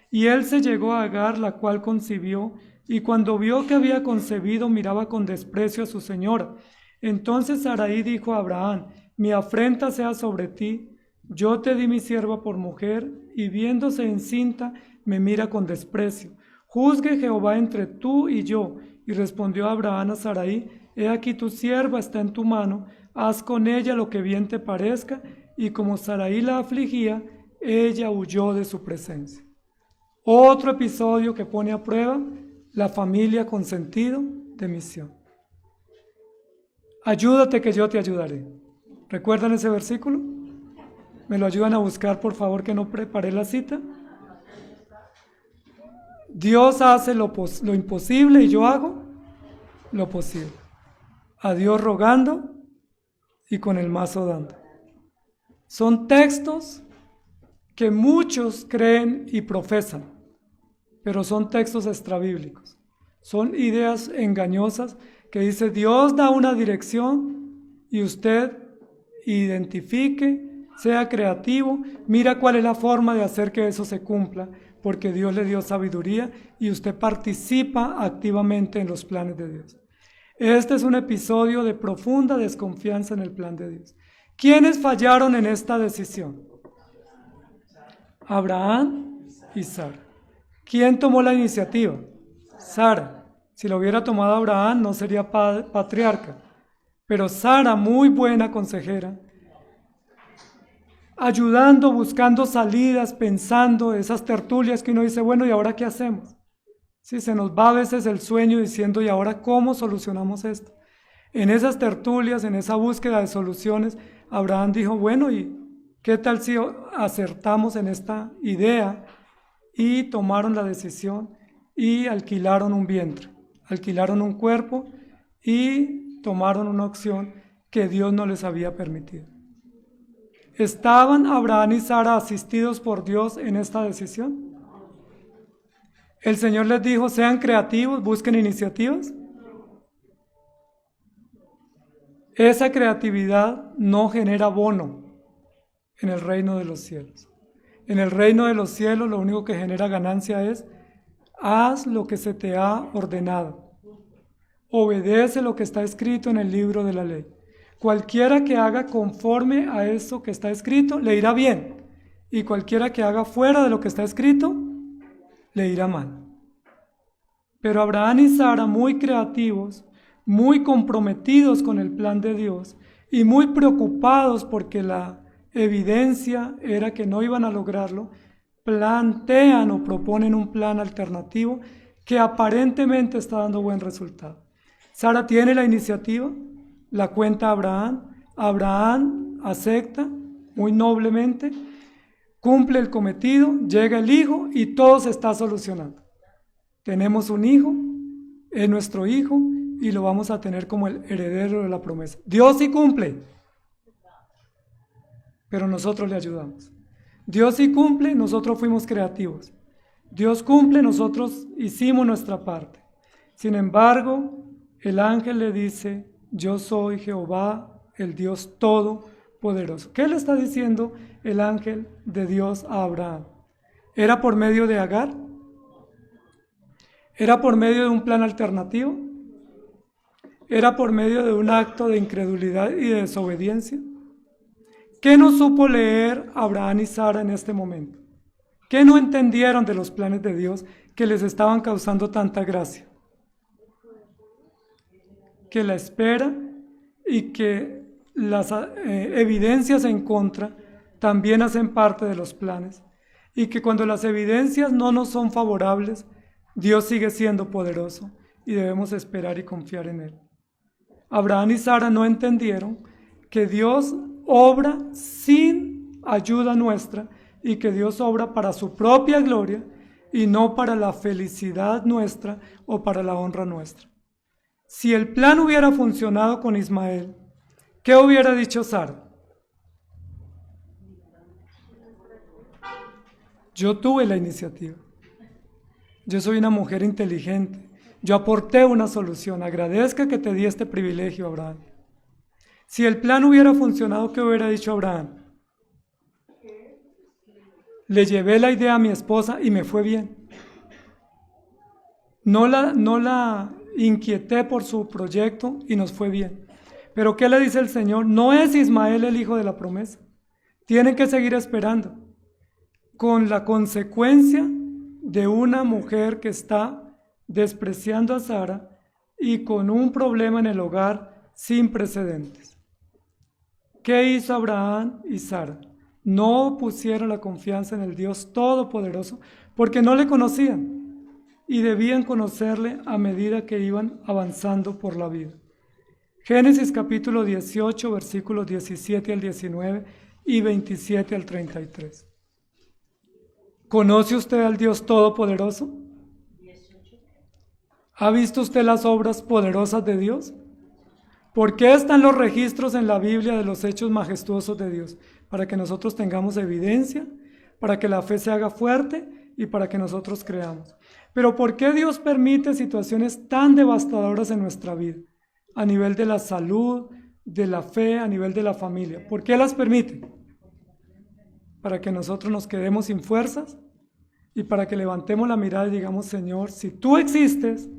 Y él se llegó a Agar, la cual concibió, y cuando vio que había concebido, miraba con desprecio a su señora. Entonces Sarai dijo a Abraham, mi afrenta sea sobre ti, yo te di mi sierva por mujer, y viéndose encinta, me mira con desprecio. Juzgue Jehová entre tú y yo. Y respondió Abraham a Sarai, he aquí tu sierva está en tu mano, haz con ella lo que bien te parezca. Y como Sarai la afligía, ella huyó de su presencia. Otro episodio que pone a prueba la familia con sentido de misión. Ayúdate que yo te ayudaré. ¿Recuerdan ese versículo? ¿Me lo ayudan a buscar, por favor, que no preparé la cita? Dios hace lo imposible y yo hago lo posible. A Dios rogando y con el mazo dando. Son textos que muchos creen y profesan, pero son textos extrabíblicos. Son ideas engañosas que dice Dios da una dirección y usted identifique, sea creativo, mira cuál es la forma de hacer que eso se cumpla, porque Dios le dio sabiduría y usted participa activamente en los planes de Dios. Este es un episodio de profunda desconfianza en el plan de Dios. ¿Quiénes fallaron en esta decisión? Abraham y Sara. ¿Quién tomó la iniciativa? Sara. Si lo hubiera tomado Abraham, no sería patriarca. Pero Sara, muy buena consejera, ayudando, buscando salidas, pensando, esas tertulias que uno dice, bueno, ¿y ahora qué hacemos? Sí, se nos va a veces el sueño diciendo, ¿y ahora cómo solucionamos esto? En esas tertulias, en esa búsqueda de soluciones, Abraham dijo, bueno, ¿y qué tal si acertamos en esta idea? Y tomaron la decisión y alquilaron un vientre, alquilaron un cuerpo y tomaron una opción que Dios no les había permitido. ¿Estaban Abraham y Sara asistidos por Dios en esta decisión? El Señor les dijo, sean creativos, busquen iniciativas. Esa creatividad no genera bono en el reino de los cielos. En el reino de los cielos lo único que genera ganancia es, haz lo que se te ha ordenado. Obedece lo que está escrito en el libro de la ley. Cualquiera que haga conforme a eso que está escrito, le irá bien. Y cualquiera que haga fuera de lo que está escrito, le irá mal. Pero Abraham y Sara, muy creativos, muy comprometidos con el plan de Dios y muy preocupados porque la evidencia era que no iban a lograrlo, plantean o proponen un plan alternativo que aparentemente está dando buen resultado. Sara tiene la iniciativa, la cuenta Abraham, Abraham acepta muy noblemente, cumple el cometido, llega el hijo y todo se está solucionando. Tenemos un hijo, es nuestro hijo y lo vamos a tener como el heredero de la promesa. Dios sí cumple, pero nosotros le ayudamos. Dios sí cumple, nosotros fuimos creativos. Dios cumple, nosotros hicimos nuestra parte. Sin embargo, el ángel le dice, yo soy Jehová, el Dios Todopoderoso. ¿Qué le está diciendo el ángel de Dios a Abraham? ¿Era por medio de Agar? ¿Era por medio de un plan alternativo? ¿Era por medio de un acto de incredulidad y de desobediencia? ¿Qué no supo leer Abraham y Sara en este momento? ¿Qué no entendieron de los planes de Dios que les estaban causando tanta gracia? Que la espera y que las evidencias en contra también hacen parte de los planes y que cuando las evidencias no nos son favorables, Dios sigue siendo poderoso y debemos esperar y confiar en Él. Abraham y Sara no entendieron que Dios obra sin ayuda nuestra y que Dios obra para su propia gloria y no para la felicidad nuestra o para la honra nuestra. Si el plan hubiera funcionado con Ismael, ¿qué hubiera dicho Sara? Yo tuve la iniciativa. Yo soy una mujer inteligente. Yo aporté una solución. Agradezca que te di este privilegio, Abraham. Si el plan hubiera funcionado, ¿qué hubiera dicho Abraham? Le llevé la idea a mi esposa y me fue bien. No la inquieté por su proyecto y nos fue bien. Pero ¿qué le dice el Señor? No es Ismael el hijo de la promesa. Tienen que seguir esperando. Con la consecuencia de una mujer que está despreciando a Sara y con un problema en el hogar sin precedentes. ¿Qué hizo Abraham y Sara? No pusieron la confianza en el Dios Todopoderoso porque no le conocían y debían conocerle a medida que iban avanzando por la vida. Génesis capítulo 18, versículos 17 al 19 y 27 al 33. ¿Conoce usted al Dios Todopoderoso? ¿Ha visto usted las obras poderosas de Dios? ¿Por qué están los registros en la Biblia de los hechos majestuosos de Dios? Para que nosotros tengamos evidencia, para que la fe se haga fuerte y para que nosotros creamos. Pero ¿por qué Dios permite situaciones tan devastadoras en nuestra vida? A nivel de la salud, de la fe, a nivel de la familia. ¿Por qué las permite? Para que nosotros nos quedemos sin fuerzas y para que levantemos la mirada y digamos, Señor, si tú existes,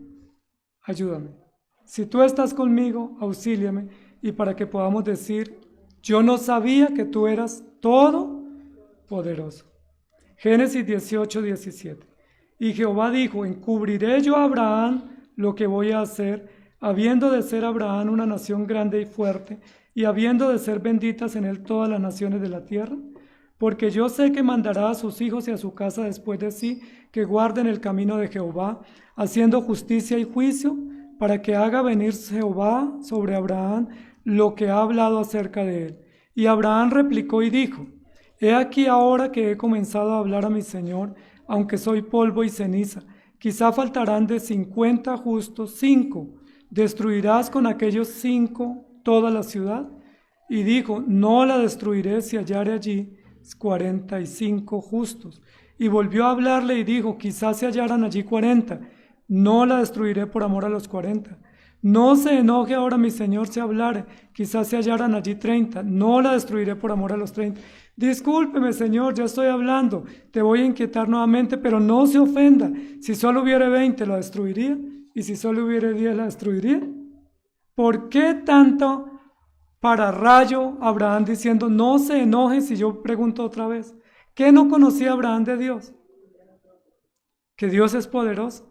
ayúdame. Si tú estás conmigo, auxíliame. Y para que podamos decir, yo no sabía que tú eras todopoderoso. Génesis 18, 17. Y Jehová dijo, encubriré yo a Abraham lo que voy a hacer, habiendo de ser Abraham una nación grande y fuerte, y habiendo de ser benditas en él todas las naciones de la tierra, porque yo sé que mandará a sus hijos y a su casa después de sí, que guarden el camino de Jehová, haciendo justicia y juicio, para que haga venir Jehová sobre Abraham lo que ha hablado acerca de él. Y Abraham replicó y dijo: He aquí ahora que he comenzado a hablar a mi Señor, aunque soy polvo y ceniza, quizá faltarán de 50 justos 5. ¿Destruirás con aquellos 5 toda la ciudad? Y dijo: No la destruiré si hallare allí 45 justos. Y volvió a hablarle y dijo: Quizás se hallaran allí 40. No la destruiré por amor a los 40. No se enoje ahora mi Señor si hablare, quizás se hallaran allí 30. No la destruiré por amor a los 30. Discúlpeme, Señor, ya estoy hablando, te voy a inquietar nuevamente, pero no se ofenda. Si solo hubiere 20, la destruiría, y si solo hubiere 10, la destruiría. ¿Por qué tanto pararrayo Abraham diciendo: no se enoje si yo pregunto otra vez? ¿Qué no conocía Abraham de Dios? Que Dios es poderoso.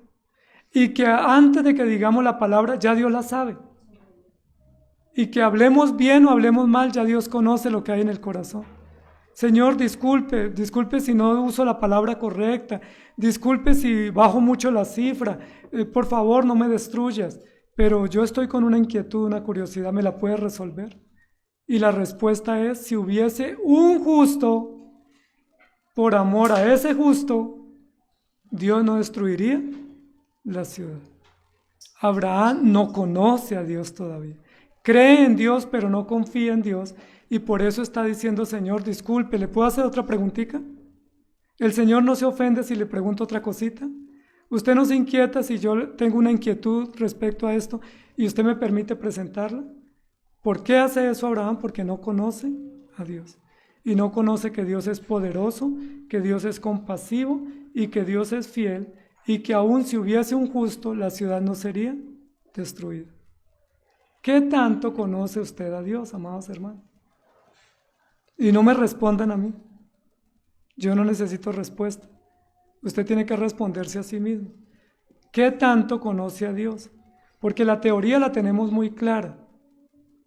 Y que antes de que digamos la palabra, ya Dios la sabe. Y que hablemos bien o hablemos mal, ya Dios conoce lo que hay en el corazón. Señor, disculpe si no uso la palabra correcta, disculpe si bajo mucho la cifra, por favor no me destruyas, pero yo estoy con una inquietud, una curiosidad, ¿me la puedes resolver? Y la respuesta es: si hubiese un justo, por amor a ese justo, Dios no destruiría la ciudad. Abraham no conoce a Dios todavía. Cree en Dios, pero no confía en Dios. Y por eso está diciendo: Señor, disculpe, ¿le puedo hacer otra preguntita? El Señor no se ofende si le pregunto otra cosita. Usted no se inquieta si yo tengo una inquietud respecto a esto y usted me permite presentarla. ¿Por qué hace eso Abraham? Porque no conoce a Dios. Y no conoce que Dios es poderoso, que Dios es compasivo y que Dios es fiel. Y que aun si hubiese un justo, la ciudad no sería destruida. ¿Qué tanto conoce usted a Dios, amados hermanos? Y no me respondan a mí. Yo no necesito respuesta. Usted tiene que responderse a sí mismo. ¿Qué tanto conoce a Dios? Porque la teoría la tenemos muy clara,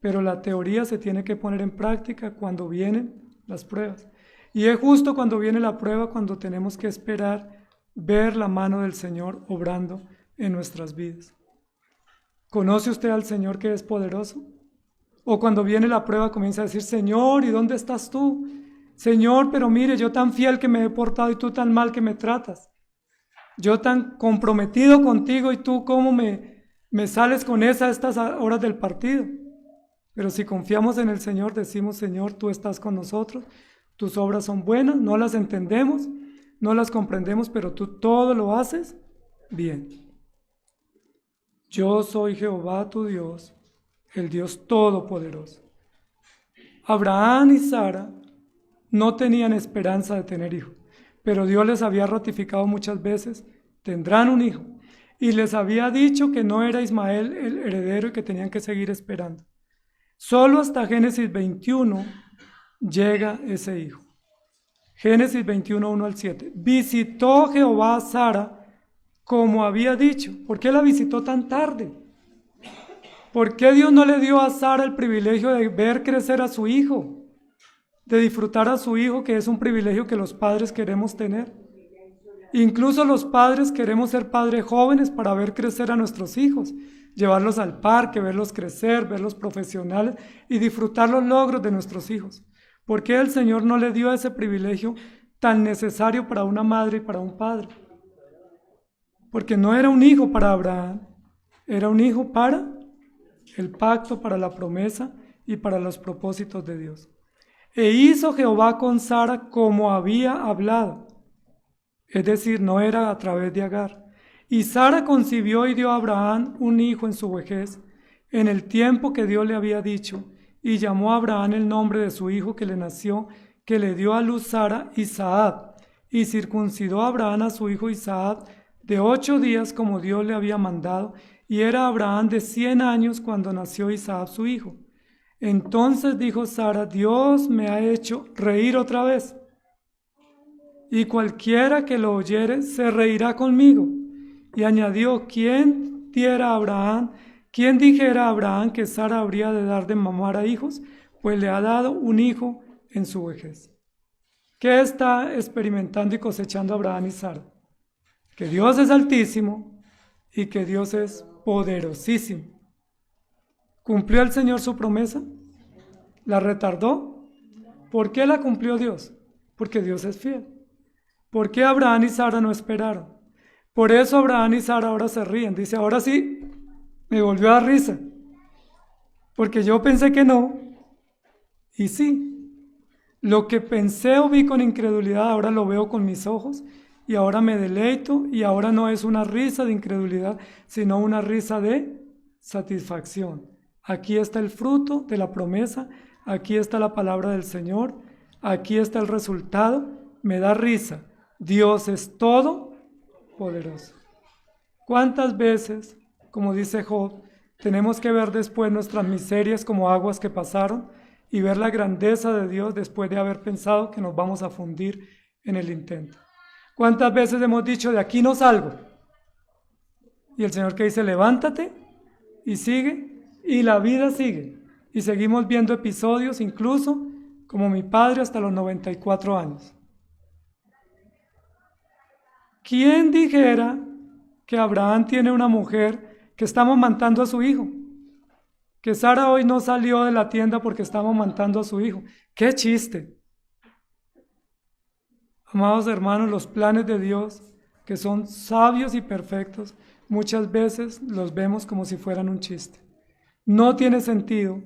pero la teoría se tiene que poner en práctica cuando vienen las pruebas. Y es justo cuando viene la prueba cuando tenemos que esperar ver la mano del Señor obrando en nuestras vidas. ¿Conoce usted al Señor que es poderoso? O cuando viene la prueba comienza a decir: Señor, ¿y dónde estás tú? Señor, pero mire, yo tan fiel que me he portado y tú tan mal que me tratas. Yo tan comprometido contigo y tú cómo me sales con esa a estas horas del partido. Pero si confiamos en el Señor, decimos: Señor, tú estás con nosotros, tus obras son buenas, no las entendemos, no las comprendemos, pero tú todo lo haces bien. Yo soy Jehová tu Dios, el Dios Todopoderoso. Abraham y Sara no tenían esperanza de tener hijo, pero Dios les había ratificado muchas veces: tendrán un hijo. Y les había dicho que no era Ismael el heredero y que tenían que seguir esperando. Solo hasta Génesis 21 llega ese hijo. Génesis 21, 1 al 7. Visitó Jehová a Sara como había dicho. ¿Por qué la visitó tan tarde? ¿Por qué Dios no le dio a Sara el privilegio de ver crecer a su hijo? De disfrutar a su hijo, que es un privilegio que los padres queremos tener. Incluso los padres queremos ser padres jóvenes para ver crecer a nuestros hijos, llevarlos al parque, verlos crecer, verlos profesionales y disfrutar los logros de nuestros hijos. ¿Por qué el Señor no le dio ese privilegio tan necesario para una madre y para un padre? Porque no era un hijo para Abraham, era un hijo para el pacto, para la promesa y para los propósitos de Dios. E hizo Jehová con Sara como había hablado, es decir, no era a través de Agar. Y Sara concibió y dio a Abraham un hijo en su vejez, en el tiempo que Dios le había dicho, y llamó a Abraham el nombre de su hijo que le nació, que le dio a luz Sara, Isaac, y circuncidó a Abraham a su hijo Isaac de 8 días como Dios le había mandado, y era Abraham de 100 años cuando nació Isaac su hijo. Entonces dijo Sara: Dios me ha hecho reír otra vez, y cualquiera que lo oyere se reirá conmigo. Y añadió: ¿quién dijera a Abraham que Sara habría de dar de mamar a hijos? Pues le ha dado un hijo en su vejez. ¿Qué está experimentando y cosechando Abraham y Sara? Que Dios es altísimo y que Dios es poderosísimo. ¿Cumplió el Señor su promesa? ¿La retardó? ¿Por qué la cumplió Dios? Porque Dios es fiel. ¿Por qué Abraham y Sara no esperaron? Por eso Abraham y Sara ahora se ríen. Dice, ahora sí, me volvió a dar risa. Porque yo pensé que no, y sí. Lo que pensé o vi con incredulidad, ahora lo veo con mis ojos, y ahora me deleito, y ahora no es una risa de incredulidad, sino una risa de satisfacción. Aquí está el fruto de la promesa, aquí está la palabra del Señor, aquí está el resultado, me da risa. Dios es todopoderoso. ¿Cuántas veces, como dice Job, tenemos que ver después nuestras miserias como aguas que pasaron y ver la grandeza de Dios después de haber pensado que nos vamos a fundir en el intento? ¿Cuántas veces hemos dicho, de aquí no salgo? Y el Señor que dice, levántate y sigue, y la vida sigue. Y seguimos viendo episodios, incluso como mi padre hasta los 94 años. ¿Quién dijera que Abraham tiene una mujer que está amamantando a su hijo? Que Sara hoy no salió de la tienda porque está amamantando a su hijo. ¡Qué chiste! Amados hermanos, los planes de Dios, que son sabios y perfectos, muchas veces los vemos como si fueran un chiste. No tiene sentido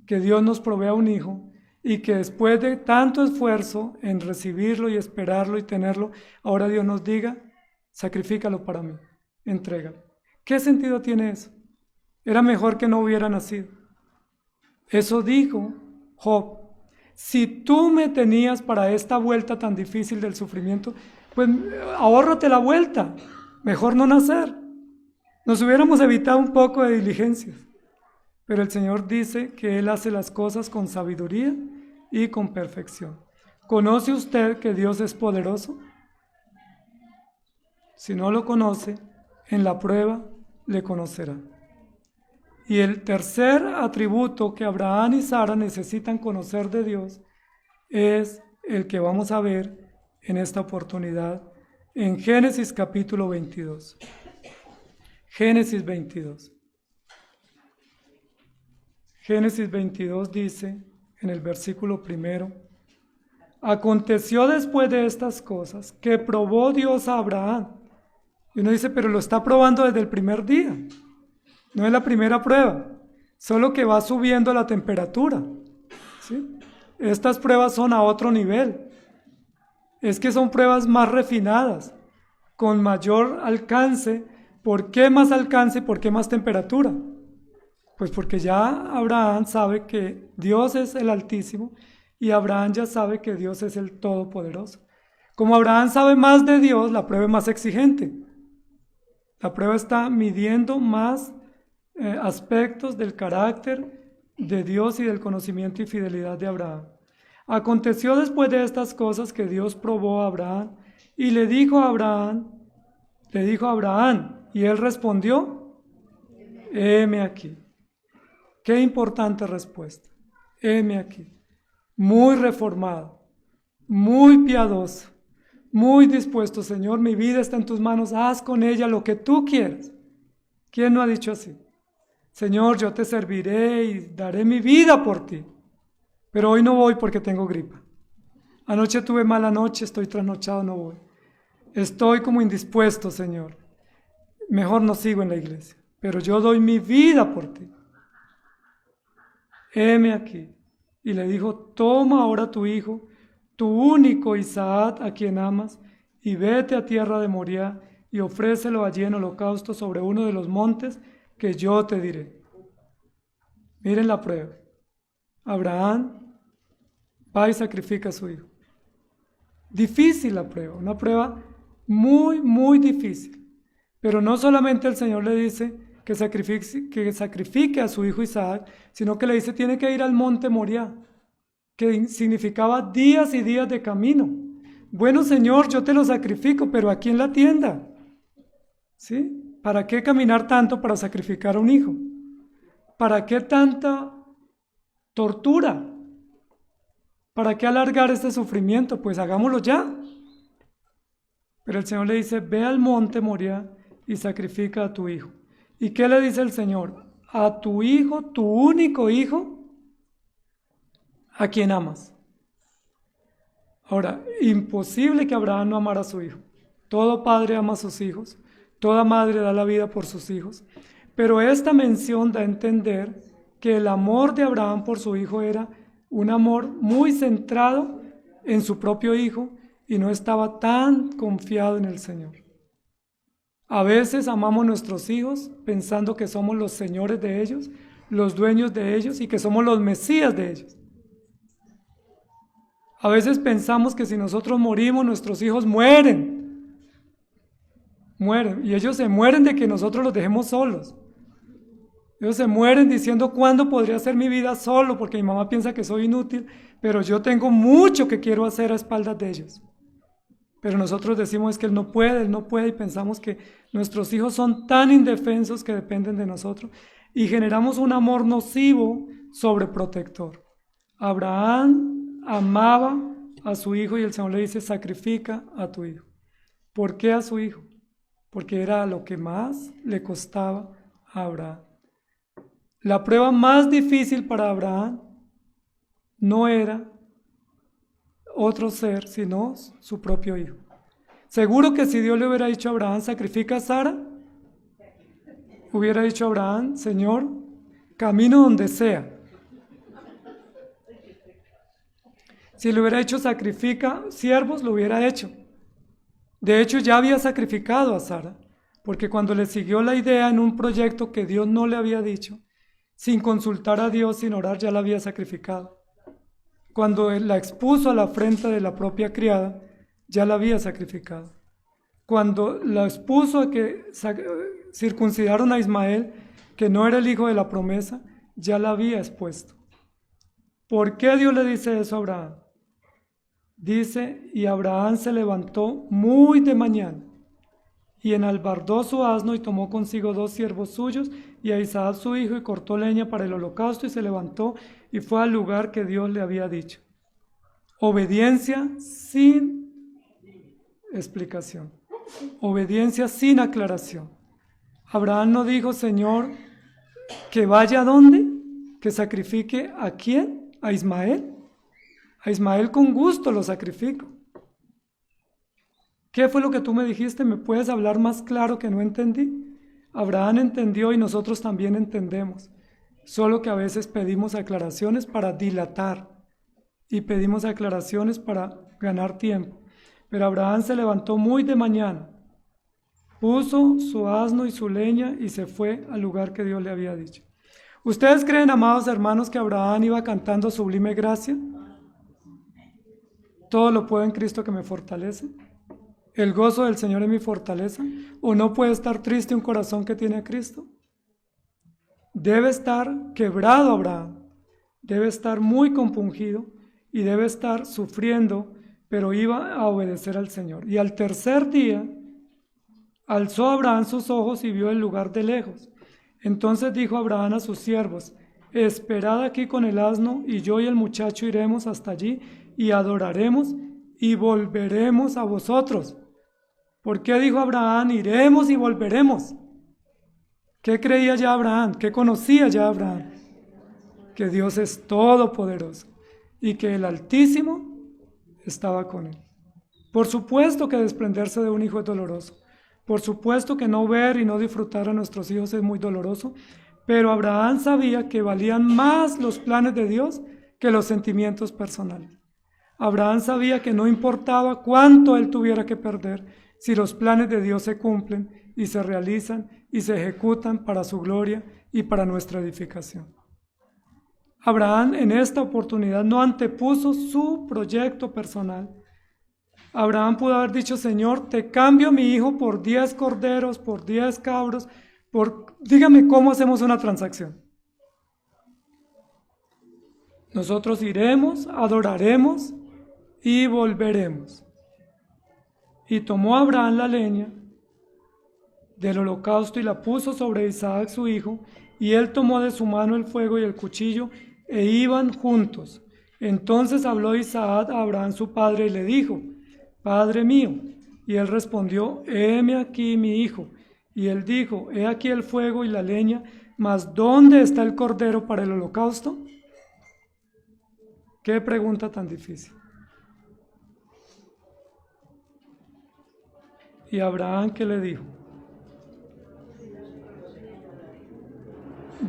que Dios nos provea un hijo y que después de tanto esfuerzo en recibirlo y esperarlo y tenerlo, ahora Dios nos diga, sacrifícalo para mí, entrégalo. ¿Qué sentido tiene eso? Era mejor que no hubiera nacido. Eso dijo Job. Si tú me tenías para esta vuelta tan difícil del sufrimiento, pues ahórrate la vuelta, mejor no nacer. Nos hubiéramos evitado un poco de diligencias. Pero el Señor dice que Él hace las cosas con sabiduría y con perfección. ¿Conoce usted que Dios es poderoso? Si no lo conoce, en la prueba le conocerá. Y el tercer atributo que Abraham y Sara necesitan conocer de Dios es el que vamos a ver en esta oportunidad en Génesis capítulo 22. Génesis 22. Génesis 22 dice en el versículo 1: aconteció después de estas cosas que probó Dios a Abraham. Y uno dice, pero lo está probando desde el primer día. No es la primera prueba, solo que va subiendo la temperatura, ¿sí? Estas pruebas son a otro nivel. Es que son pruebas más refinadas, con mayor alcance. ¿Por qué más alcance y por qué más temperatura? Pues porque ya Abraham sabe que Dios es el Altísimo y Abraham ya sabe que Dios es el Todopoderoso. Como Abraham sabe más de Dios, la prueba es más exigente. La prueba está midiendo más aspectos del carácter de Dios y del conocimiento y fidelidad de Abraham. Aconteció después de estas cosas que Dios probó a Abraham y le dijo a Abraham, y él respondió, heme aquí. Qué importante respuesta. Heme aquí. Muy reformado, muy piadoso, muy dispuesto. Señor, mi vida está en tus manos, haz con ella lo que tú quieras. ¿Quién no ha dicho así? Señor, yo te serviré y daré mi vida por ti, pero hoy no voy porque tengo gripa. Anoche tuve mala noche, estoy trasnochado, no voy. Estoy como indispuesto, Señor. Mejor no sigo en la iglesia, pero yo doy mi vida por ti. Heme aquí. Y le dijo, toma ahora tu hijo, tu único Isaac, a quien amas, y vete a tierra de Moriah y ofrécelo allí en holocausto sobre uno de los montes que yo te diré. Miren la prueba. Abraham va y sacrifica a su hijo. Difícil la prueba, una prueba muy, muy difícil. Pero no solamente el Señor le dice que sacrifique a su hijo Isaac, sino que le dice tiene que ir al monte Moriah, que significaba días y días de camino. Bueno, Señor, yo te lo sacrifico, pero aquí en la tienda. ¿Sí? ¿Para qué caminar tanto para sacrificar a un hijo? ¿Para qué tanta tortura? ¿Para qué alargar este sufrimiento? Pues hagámoslo ya. Pero el Señor le dice, ve al monte Moriah y sacrifica a tu hijo. ¿Y qué le dice el Señor? A tu hijo, tu único hijo, a quien amas. Ahora, imposible que Abraham no amara a su hijo. Todo padre ama a sus hijos, toda madre da la vida por sus hijos, pero esta mención da a entender que el amor de Abraham por su hijo era un amor muy centrado en su propio hijo y no estaba tan confiado en el Señor. A veces amamos a nuestros hijos pensando que somos los señores de ellos, los dueños de ellos y que somos los mesías de ellos. A veces pensamos que si nosotros morimos, nuestros hijos mueren, y ellos se mueren de que nosotros los dejemos solos. Ellos se mueren diciendo ¿cuándo podría hacer mi vida solo? Porque mi mamá piensa que soy inútil, pero yo tengo mucho que quiero hacer a espaldas de ellos. Pero nosotros decimos es que él no puede y pensamos que nuestros hijos son tan indefensos que dependen de nosotros y generamos un amor nocivo sobreprotector. Abraham amaba a su hijo y el Señor le dice sacrifica a tu hijo. ¿Por qué a su hijo? Porque era lo que más le costaba a Abraham. La prueba más difícil para Abraham no era otro ser, sino su propio hijo. Seguro que si Dios le hubiera dicho a Abraham, sacrifica a Sara, hubiera dicho a Abraham, Señor, camino donde sea. Si le hubiera dicho sacrifica siervos, lo hubiera hecho. De hecho, ya había sacrificado a Sara, porque cuando le siguió la idea en un proyecto que Dios no le había dicho, sin consultar a Dios, sin orar, ya la había sacrificado. Cuando la expuso a la afrenta de la propia criada, ya la había sacrificado. Cuando la expuso a que circuncidaron a Ismael, que no era el hijo de la promesa, ya la había expuesto. ¿Por qué Dios le dice eso a Abraham? Dice, y Abraham se levantó muy de mañana, y enalbardó su asno, y tomó consigo 2 siervos suyos, y a Isaac su hijo, y cortó leña para el holocausto, y se levantó, y fue al lugar que Dios le había dicho. Obediencia sin explicación. Obediencia sin aclaración. Abraham no dijo, Señor, que vaya a dónde, que sacrifique a quién, a Ismael. A Ismael con gusto lo sacrifico. ¿Qué fue lo que tú me dijiste? ¿Me puedes hablar más claro que no entendí? Abraham entendió y nosotros también entendemos. Solo que a veces pedimos aclaraciones para dilatar y pedimos aclaraciones para ganar tiempo. Pero Abraham se levantó muy de mañana, puso su asno y su leña y se fue al lugar que Dios le había dicho. ¿Ustedes creen, amados hermanos, que Abraham iba cantando sublime gracia? Todo lo puedo en Cristo que me fortalece. ¿El gozo del Señor es mi fortaleza? ¿O no puede estar triste un corazón que tiene a Cristo? Debe estar quebrado Abraham, debe estar muy compungido y debe estar sufriendo, pero iba a obedecer al Señor. Y al tercer día, alzó Abraham sus ojos y vio el lugar de lejos. Entonces dijo Abraham a sus siervos, esperad aquí con el asno, y yo y el muchacho iremos hasta allí, y adoraremos, y volveremos a vosotros. ¿Por qué dijo Abraham, iremos y volveremos? ¿Qué creía ya Abraham? ¿Qué conocía ya Abraham? Que Dios es todopoderoso y que el Altísimo estaba con él. Por supuesto que desprenderse de un hijo es doloroso. Por supuesto que no ver y no disfrutar a nuestros hijos es muy doloroso. Pero Abraham sabía que valían más los planes de Dios que los sentimientos personales. Abraham sabía que no importaba cuánto él tuviera que perder si los planes de Dios se cumplen y se realizan y se ejecutan para su gloria y para nuestra edificación. Abraham en esta oportunidad no antepuso su proyecto personal. Abraham pudo haber dicho, Señor, te cambio a mi hijo por 10 corderos, por 10 cabros, dígame cómo hacemos una transacción. Nosotros iremos, adoraremos y volveremos. Y tomó Abraham la leña del holocausto y la puso sobre Isaac su hijo, y él tomó de su mano el fuego y el cuchillo, e iban juntos. Entonces habló Isaac a Abraham su padre y le dijo, Padre mío. Y él respondió, heme aquí mi hijo. Y él dijo, he aquí el fuego y la leña, mas ¿dónde está el cordero para el holocausto? Qué pregunta tan difícil. Y Abraham, ¿qué le dijo?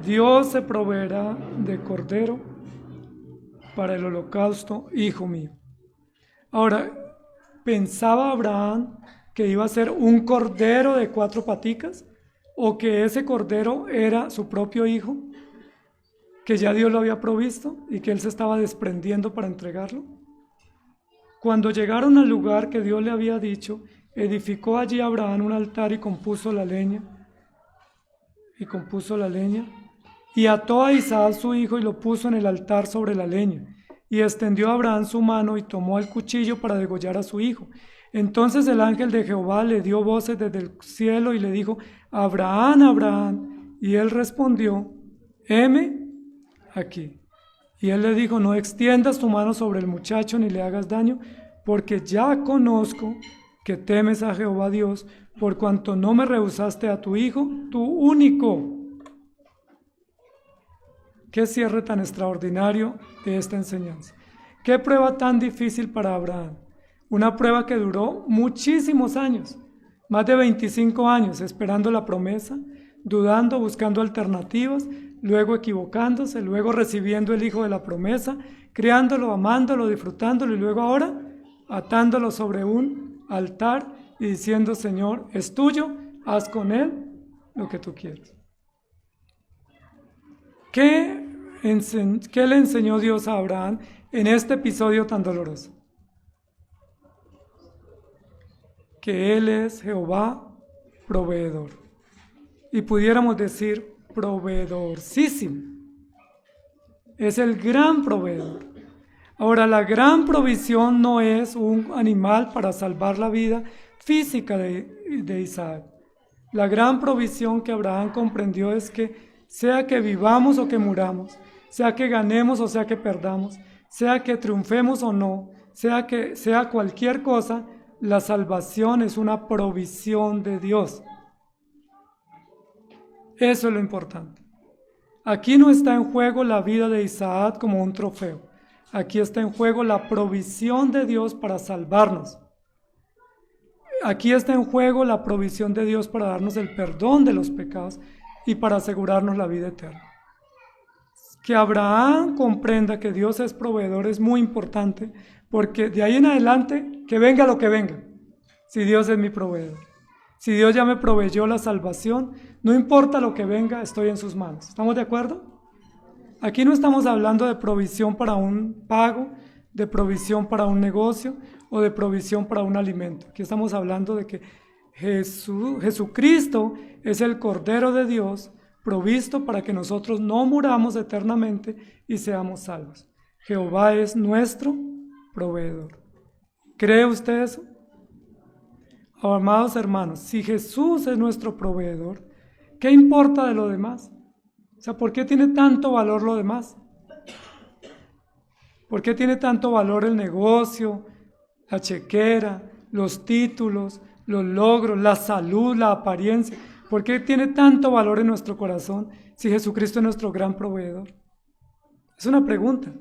Dios se proveerá de cordero para el holocausto, hijo mío. Ahora, ¿pensaba Abraham que iba a ser un cordero de 4 paticas? ¿O que ese cordero era su propio hijo? ¿Que ya Dios lo había provisto y que él se estaba desprendiendo para entregarlo? Cuando llegaron al lugar que Dios le había dicho, edificó allí Abraham un altar y compuso la leña. Y ató a Isaac su hijo y lo puso en el altar sobre la leña. Y extendió a Abraham su mano y tomó el cuchillo para degollar a su hijo. Entonces el ángel de Jehová le dio voces desde el cielo y le dijo: Abraham, Abraham. Y él respondió: heme aquí. Y él le dijo: no extiendas tu mano sobre el muchacho ni le hagas daño, porque ya conozco que temes a Jehová Dios, por cuanto no me rehusaste a tu hijo, tu único. Qué cierre tan extraordinario de esta enseñanza. Qué prueba tan difícil para Abraham. Una prueba que duró muchísimos años, más de 25 años, esperando la promesa, dudando, buscando alternativas, luego equivocándose, luego recibiendo el hijo de la promesa, criándolo, amándolo, disfrutándolo y luego ahora atándolo sobre un altar y diciendo: Señor, es tuyo, haz con él lo que tú quieras. ¿Qué le enseñó Dios a Abraham en este episodio tan doloroso? Que Él es Jehová proveedor. Y pudiéramos decir proveedorcísimo. Es el gran proveedor. Ahora, la gran provisión no es un animal para salvar la vida física de Isaac. La gran provisión que Abraham comprendió es que sea que vivamos o que muramos, sea que ganemos o sea que perdamos, sea que triunfemos o no, sea cualquier cosa, la salvación es una provisión de Dios. Eso es lo importante. Aquí no está en juego la vida de Isaac como un trofeo. Aquí está en juego la provisión de Dios para salvarnos. Aquí está en juego la provisión de Dios para darnos el perdón de los pecados y para asegurarnos la vida eterna. Que Abraham comprenda que Dios es proveedor es muy importante, porque de ahí en adelante, que venga lo que venga, si Dios es mi proveedor. Si Dios ya me proveyó la salvación, no importa lo que venga, estoy en sus manos. ¿Estamos de acuerdo? Aquí no estamos hablando de provisión para un pago, de provisión para un negocio o de provisión para un alimento. Aquí estamos hablando de que Jesucristo es el Cordero de Dios, provisto para que nosotros no muramos eternamente y seamos salvos. Jehová es nuestro proveedor. ¿Cree usted eso? Amados hermanos, si Jesús es nuestro proveedor, ¿qué importa de lo demás? O sea, ¿por qué tiene tanto valor lo demás? ¿Por qué tiene tanto valor el negocio, la chequera, los títulos, los logros, la salud, la apariencia? ¿Por qué tiene tanto valor en nuestro corazón si Jesucristo es nuestro gran proveedor? Es una pregunta.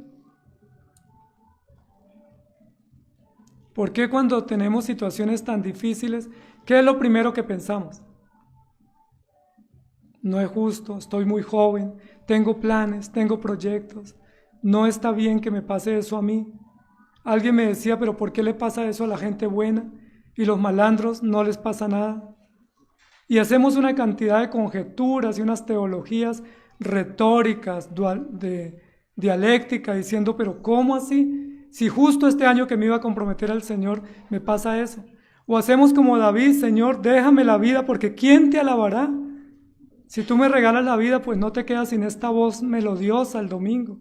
¿Por qué cuando tenemos situaciones tan difíciles, qué es lo primero que pensamos? No es justo, estoy muy joven, tengo planes, tengo proyectos, no está bien que me pase eso a mí. Alguien me decía: pero ¿por qué le pasa eso a la gente buena y los malandros no les pasa nada? Y hacemos una cantidad de conjeturas y unas teologías retóricas, de dialéctica, diciendo: pero ¿cómo así? Si justo este año que me iba a comprometer al Señor me pasa eso. O hacemos como David: Señor, déjame la vida, porque ¿quién te alabará? Si tú me regalas la vida, pues no te quedas sin esta voz melodiosa el domingo.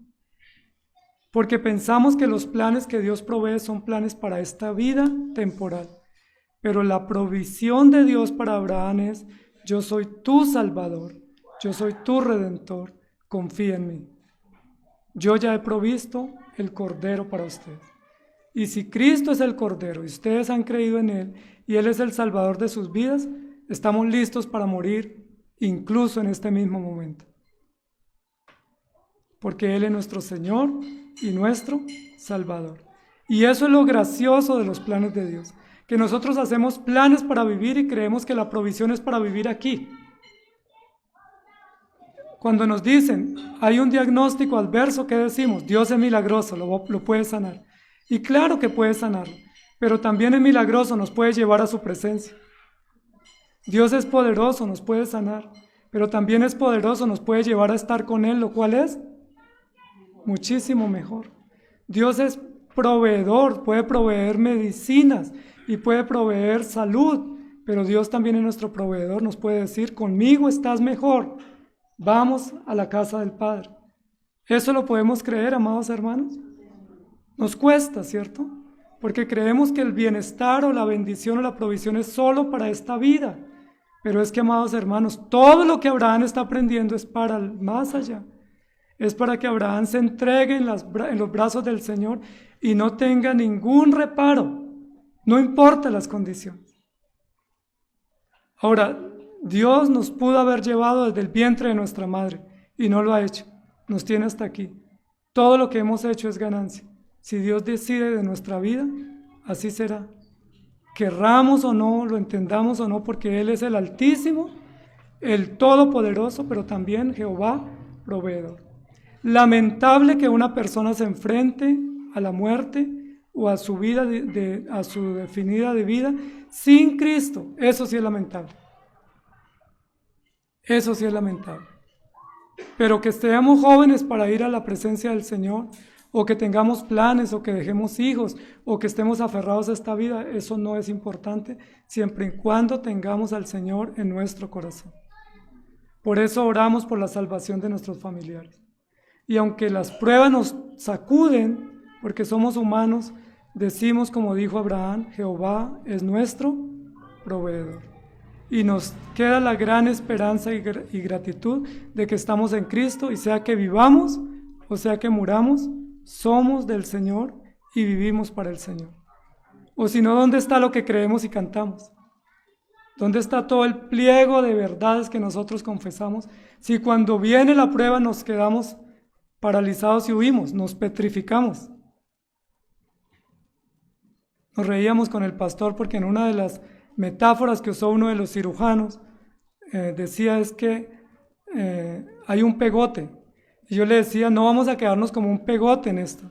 Porque pensamos que los planes que Dios provee son planes para esta vida temporal. Pero la provisión de Dios para Abraham es: yo soy tu Salvador, yo soy tu Redentor, confía en mí. Yo ya he provisto el Cordero para ustedes. Y si Cristo es el Cordero y ustedes han creído en Él y Él es el Salvador de sus vidas, estamos listos para morir incluso en este mismo momento. Porque Él es nuestro Señor y nuestro Salvador. Y eso es lo gracioso de los planes de Dios, que nosotros hacemos planes para vivir y creemos que la provisión es para vivir aquí. Cuando nos dicen, hay un diagnóstico adverso, ¿qué decimos? Dios es milagroso, lo puede sanar. Y claro que puede sanarlo, pero también es milagroso, nos puede llevar a su presencia. Dios es poderoso, nos puede sanar, pero también es poderoso, nos puede llevar a estar con Él, lo cual es muchísimo mejor. Dios es proveedor, puede proveer medicinas y puede proveer salud, pero Dios también es nuestro proveedor, nos puede decir, conmigo estás mejor, vamos a la casa del Padre. ¿Eso lo podemos creer, amados hermanos? Nos cuesta, ¿cierto? Porque creemos que el bienestar o la bendición o la provisión es solo para esta vida. Pero es que, amados hermanos, todo lo que Abraham está aprendiendo es para el más allá. Es para que Abraham se entregue en los brazos del Señor y no tenga ningún reparo, no importa las condiciones. Ahora, Dios nos pudo haber llevado desde el vientre de nuestra madre y no lo ha hecho, nos tiene hasta aquí. Todo lo que hemos hecho es ganancia. Si Dios decide de nuestra vida, así será. Querramos o no, lo entendamos o no, porque Él es el Altísimo, el Todopoderoso, pero también Jehová proveedor. Lamentable que una persona se enfrente a la muerte o a su vida, a su definida de vida, sin Cristo. Eso sí es lamentable. Eso sí es lamentable. Pero que estemos jóvenes para ir a la presencia del Señor, o que tengamos planes, o que dejemos hijos, o que estemos aferrados a esta vida, eso no es importante, siempre y cuando tengamos al Señor en nuestro corazón. Por eso oramos por la salvación de nuestros familiares. Y aunque las pruebas nos sacuden, porque somos humanos, decimos como dijo Abraham, Jehová es nuestro proveedor. Y nos queda la gran esperanza y gratitud de que estamos en Cristo, y sea que vivamos o sea que muramos, somos del Señor y vivimos para el Señor. O si no, ¿dónde está lo que creemos y cantamos? ¿Dónde está todo el pliego de verdades que nosotros confesamos? Si cuando viene la prueba nos quedamos paralizados y huimos, nos petrificamos. Nos reíamos con el pastor porque en una de las metáforas que usó uno de los cirujanos decía es que hay un pegote. Y yo le decía, no vamos a quedarnos como un pegote en esto.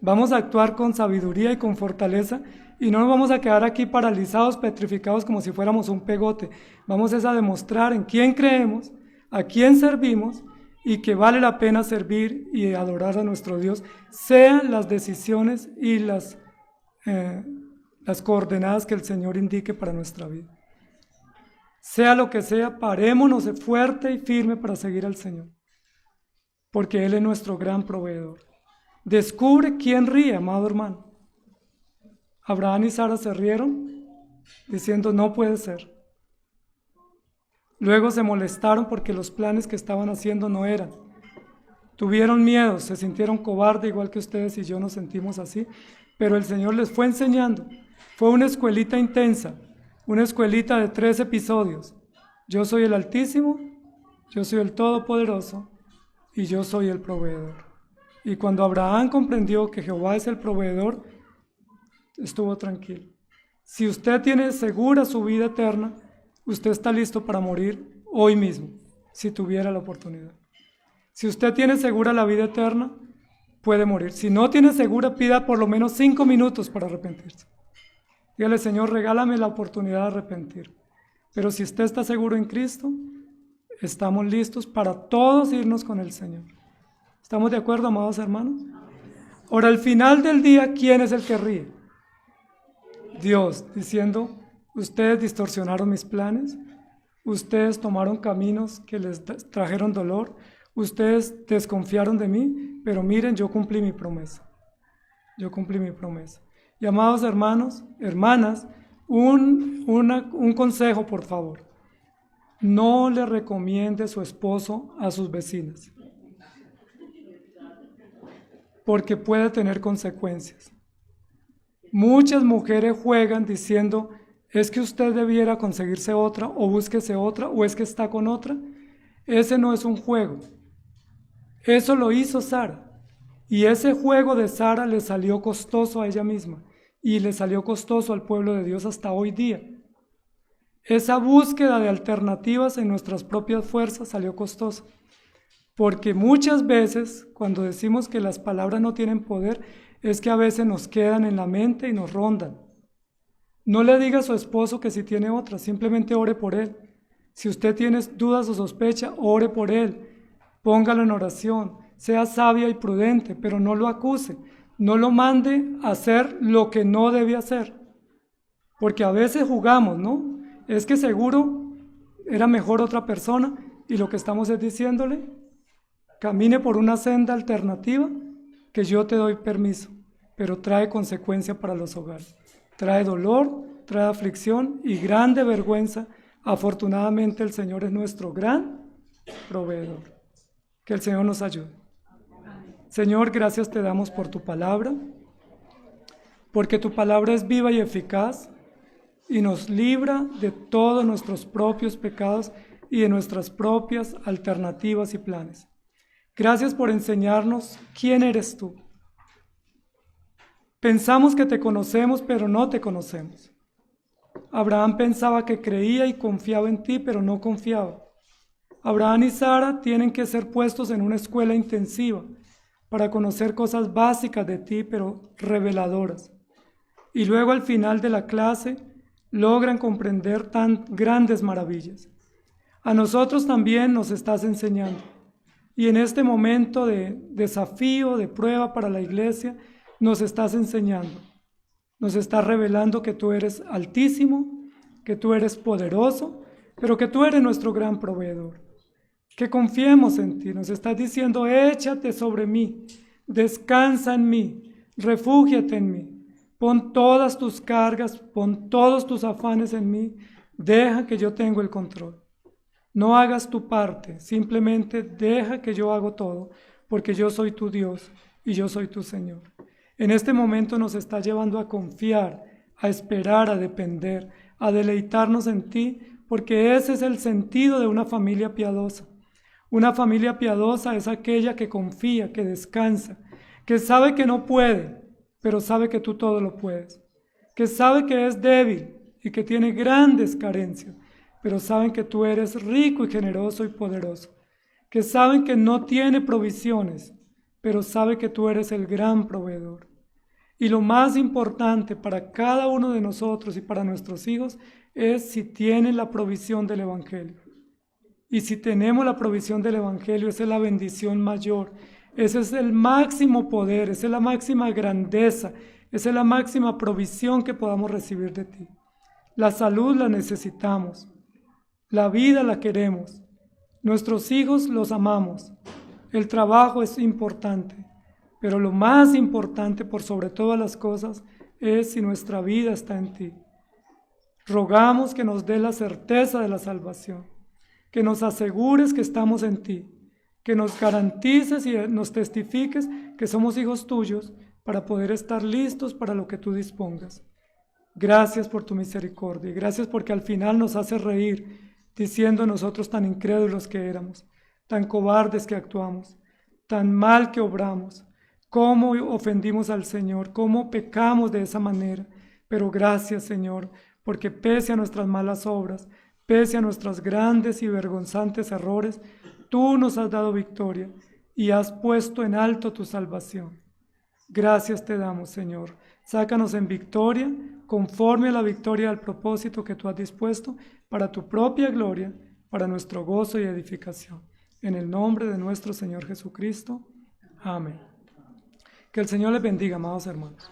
Vamos a actuar con sabiduría y con fortaleza y no nos vamos a quedar aquí paralizados, petrificados como si fuéramos un pegote. Vamos a demostrar en quién creemos, a quién servimos y que vale la pena servir y adorar a nuestro Dios, sean las decisiones y las coordenadas que el Señor indique para nuestra vida. Sea lo que sea, parémonos fuerte y firme para seguir al Señor, porque Él es nuestro gran proveedor. Descubre quién ríe, amado hermano. Abraham y Sara se rieron diciendo, no puede ser. Luego se molestaron porque los planes que estaban haciendo no eran. Tuvieron miedo, se sintieron cobardes, igual que ustedes y yo nos sentimos así, pero el Señor les fue enseñando. Fue una escuelita intensa, una escuelita de 3 episodios. Yo soy el Altísimo, yo soy el Todopoderoso, y yo soy el proveedor. Y cuando Abraham comprendió que Jehová es el proveedor, estuvo tranquilo. Si usted tiene segura su vida eterna, usted está listo para morir hoy mismo, si tuviera la oportunidad. Si usted tiene segura la vida eterna, puede morir. Si no tiene segura, pida por lo menos 5 minutos para arrepentirse. Dígale, Señor, regálame la oportunidad de arrepentir. Pero si usted está seguro en Cristo, estamos listos para todos irnos con el Señor. ¿Estamos de acuerdo, amados hermanos? Ahora, al final del día, ¿quién es el que ríe? Dios, diciendo, ustedes distorsionaron mis planes, ustedes tomaron caminos que les trajeron dolor, ustedes desconfiaron de mí, pero miren, yo cumplí mi promesa. Yo cumplí mi promesa. Y amados hermanos, hermanas, un consejo, por favor. No le recomiende su esposo a sus vecinas, porque puede tener consecuencias. Muchas mujeres juegan diciendo, es que usted debiera conseguirse otra, o búsquese otra, o es que está con otra. Ese no es un juego. Eso lo hizo Sara, y ese juego de Sara le salió costoso a ella misma, y le salió costoso al pueblo de Dios hasta hoy día. Esa búsqueda de alternativas en nuestras propias fuerzas salió costosa, porque muchas veces cuando decimos que las palabras no tienen poder, es que a veces nos quedan en la mente y nos rondan. No le diga a su esposo que si tiene otra, simplemente ore por él. Si usted tiene dudas o sospecha, ore por él, póngalo en oración, sea sabia y prudente, pero no lo acuse, no lo mande a hacer lo que no debe hacer, porque a veces jugamos, ¿no? Es que seguro era mejor otra persona y lo que estamos es diciéndole, camine por una senda alternativa que yo te doy permiso, pero trae consecuencia para los hogares, trae dolor, trae aflicción y grande vergüenza. Afortunadamente el Señor es nuestro gran proveedor. Que el Señor nos ayude. Señor, gracias te damos por tu palabra, porque tu palabra es viva y eficaz y nos libra de todos nuestros propios pecados y de nuestras propias alternativas y planes. Gracias por enseñarnos quién eres tú. Pensamos que te conocemos, pero no te conocemos. Abraham pensaba que creía y confiaba en ti, pero no confiaba. Abraham y Sara tienen que ser puestos en una escuela intensiva para conocer cosas básicas de ti, pero reveladoras. Y luego al final de la clase logran comprender tan grandes maravillas. A nosotros también nos estás enseñando. Y en este momento de desafío, de prueba para la iglesia, nos estás enseñando. Nos estás revelando que tú eres altísimo, que tú eres poderoso, pero que tú eres nuestro gran proveedor. Que confiemos en ti. Nos estás diciendo, échate sobre mí, descansa en mí, refúgiate en mí. Pon todas tus cargas, pon todos tus afanes en mí, deja que yo tengo el control. No hagas tu parte, simplemente deja que yo hago todo, porque yo soy tu Dios y yo soy tu Señor. En este momento nos está llevando a confiar, a esperar, a depender, a deleitarnos en ti, porque ese es el sentido de una familia piadosa. Una familia piadosa es aquella que confía, que descansa, que sabe que no puede, pero sabe que tú todo lo puedes, que sabe que es débil y que tiene grandes carencias, pero saben que tú eres rico y generoso y poderoso, que saben que no tiene provisiones, pero sabe que tú eres el gran proveedor. Y lo más importante para cada uno de nosotros y para nuestros hijos es si tienen la provisión del Evangelio. Y si tenemos la provisión del Evangelio, esa es la bendición mayor, ese es el máximo poder, esa es la máxima grandeza, esa es la máxima provisión que podamos recibir de ti. La salud la necesitamos, la vida la queremos, nuestros hijos los amamos, el trabajo es importante, pero lo más importante por sobre todas las cosas es si nuestra vida está en ti. Rogamos que nos dé la certeza de la salvación, que nos asegures que estamos en ti, que nos garantices y nos testifiques que somos hijos tuyos para poder estar listos para lo que tú dispongas. Gracias por tu misericordia y gracias porque al final nos haces reír diciendo nosotros tan incrédulos que éramos, tan cobardes que actuamos, tan mal que obramos, cómo ofendimos al Señor, cómo pecamos de esa manera. Pero gracias, Señor, porque pese a nuestras malas obras, pese a nuestros grandes y vergonzantes errores, tú nos has dado victoria y has puesto en alto tu salvación. Gracias te damos, Señor. Sácanos en victoria, conforme a la victoria del propósito que tú has dispuesto para tu propia gloria, para nuestro gozo y edificación. En el nombre de nuestro Señor Jesucristo. Amén. Que el Señor les bendiga, amados hermanos.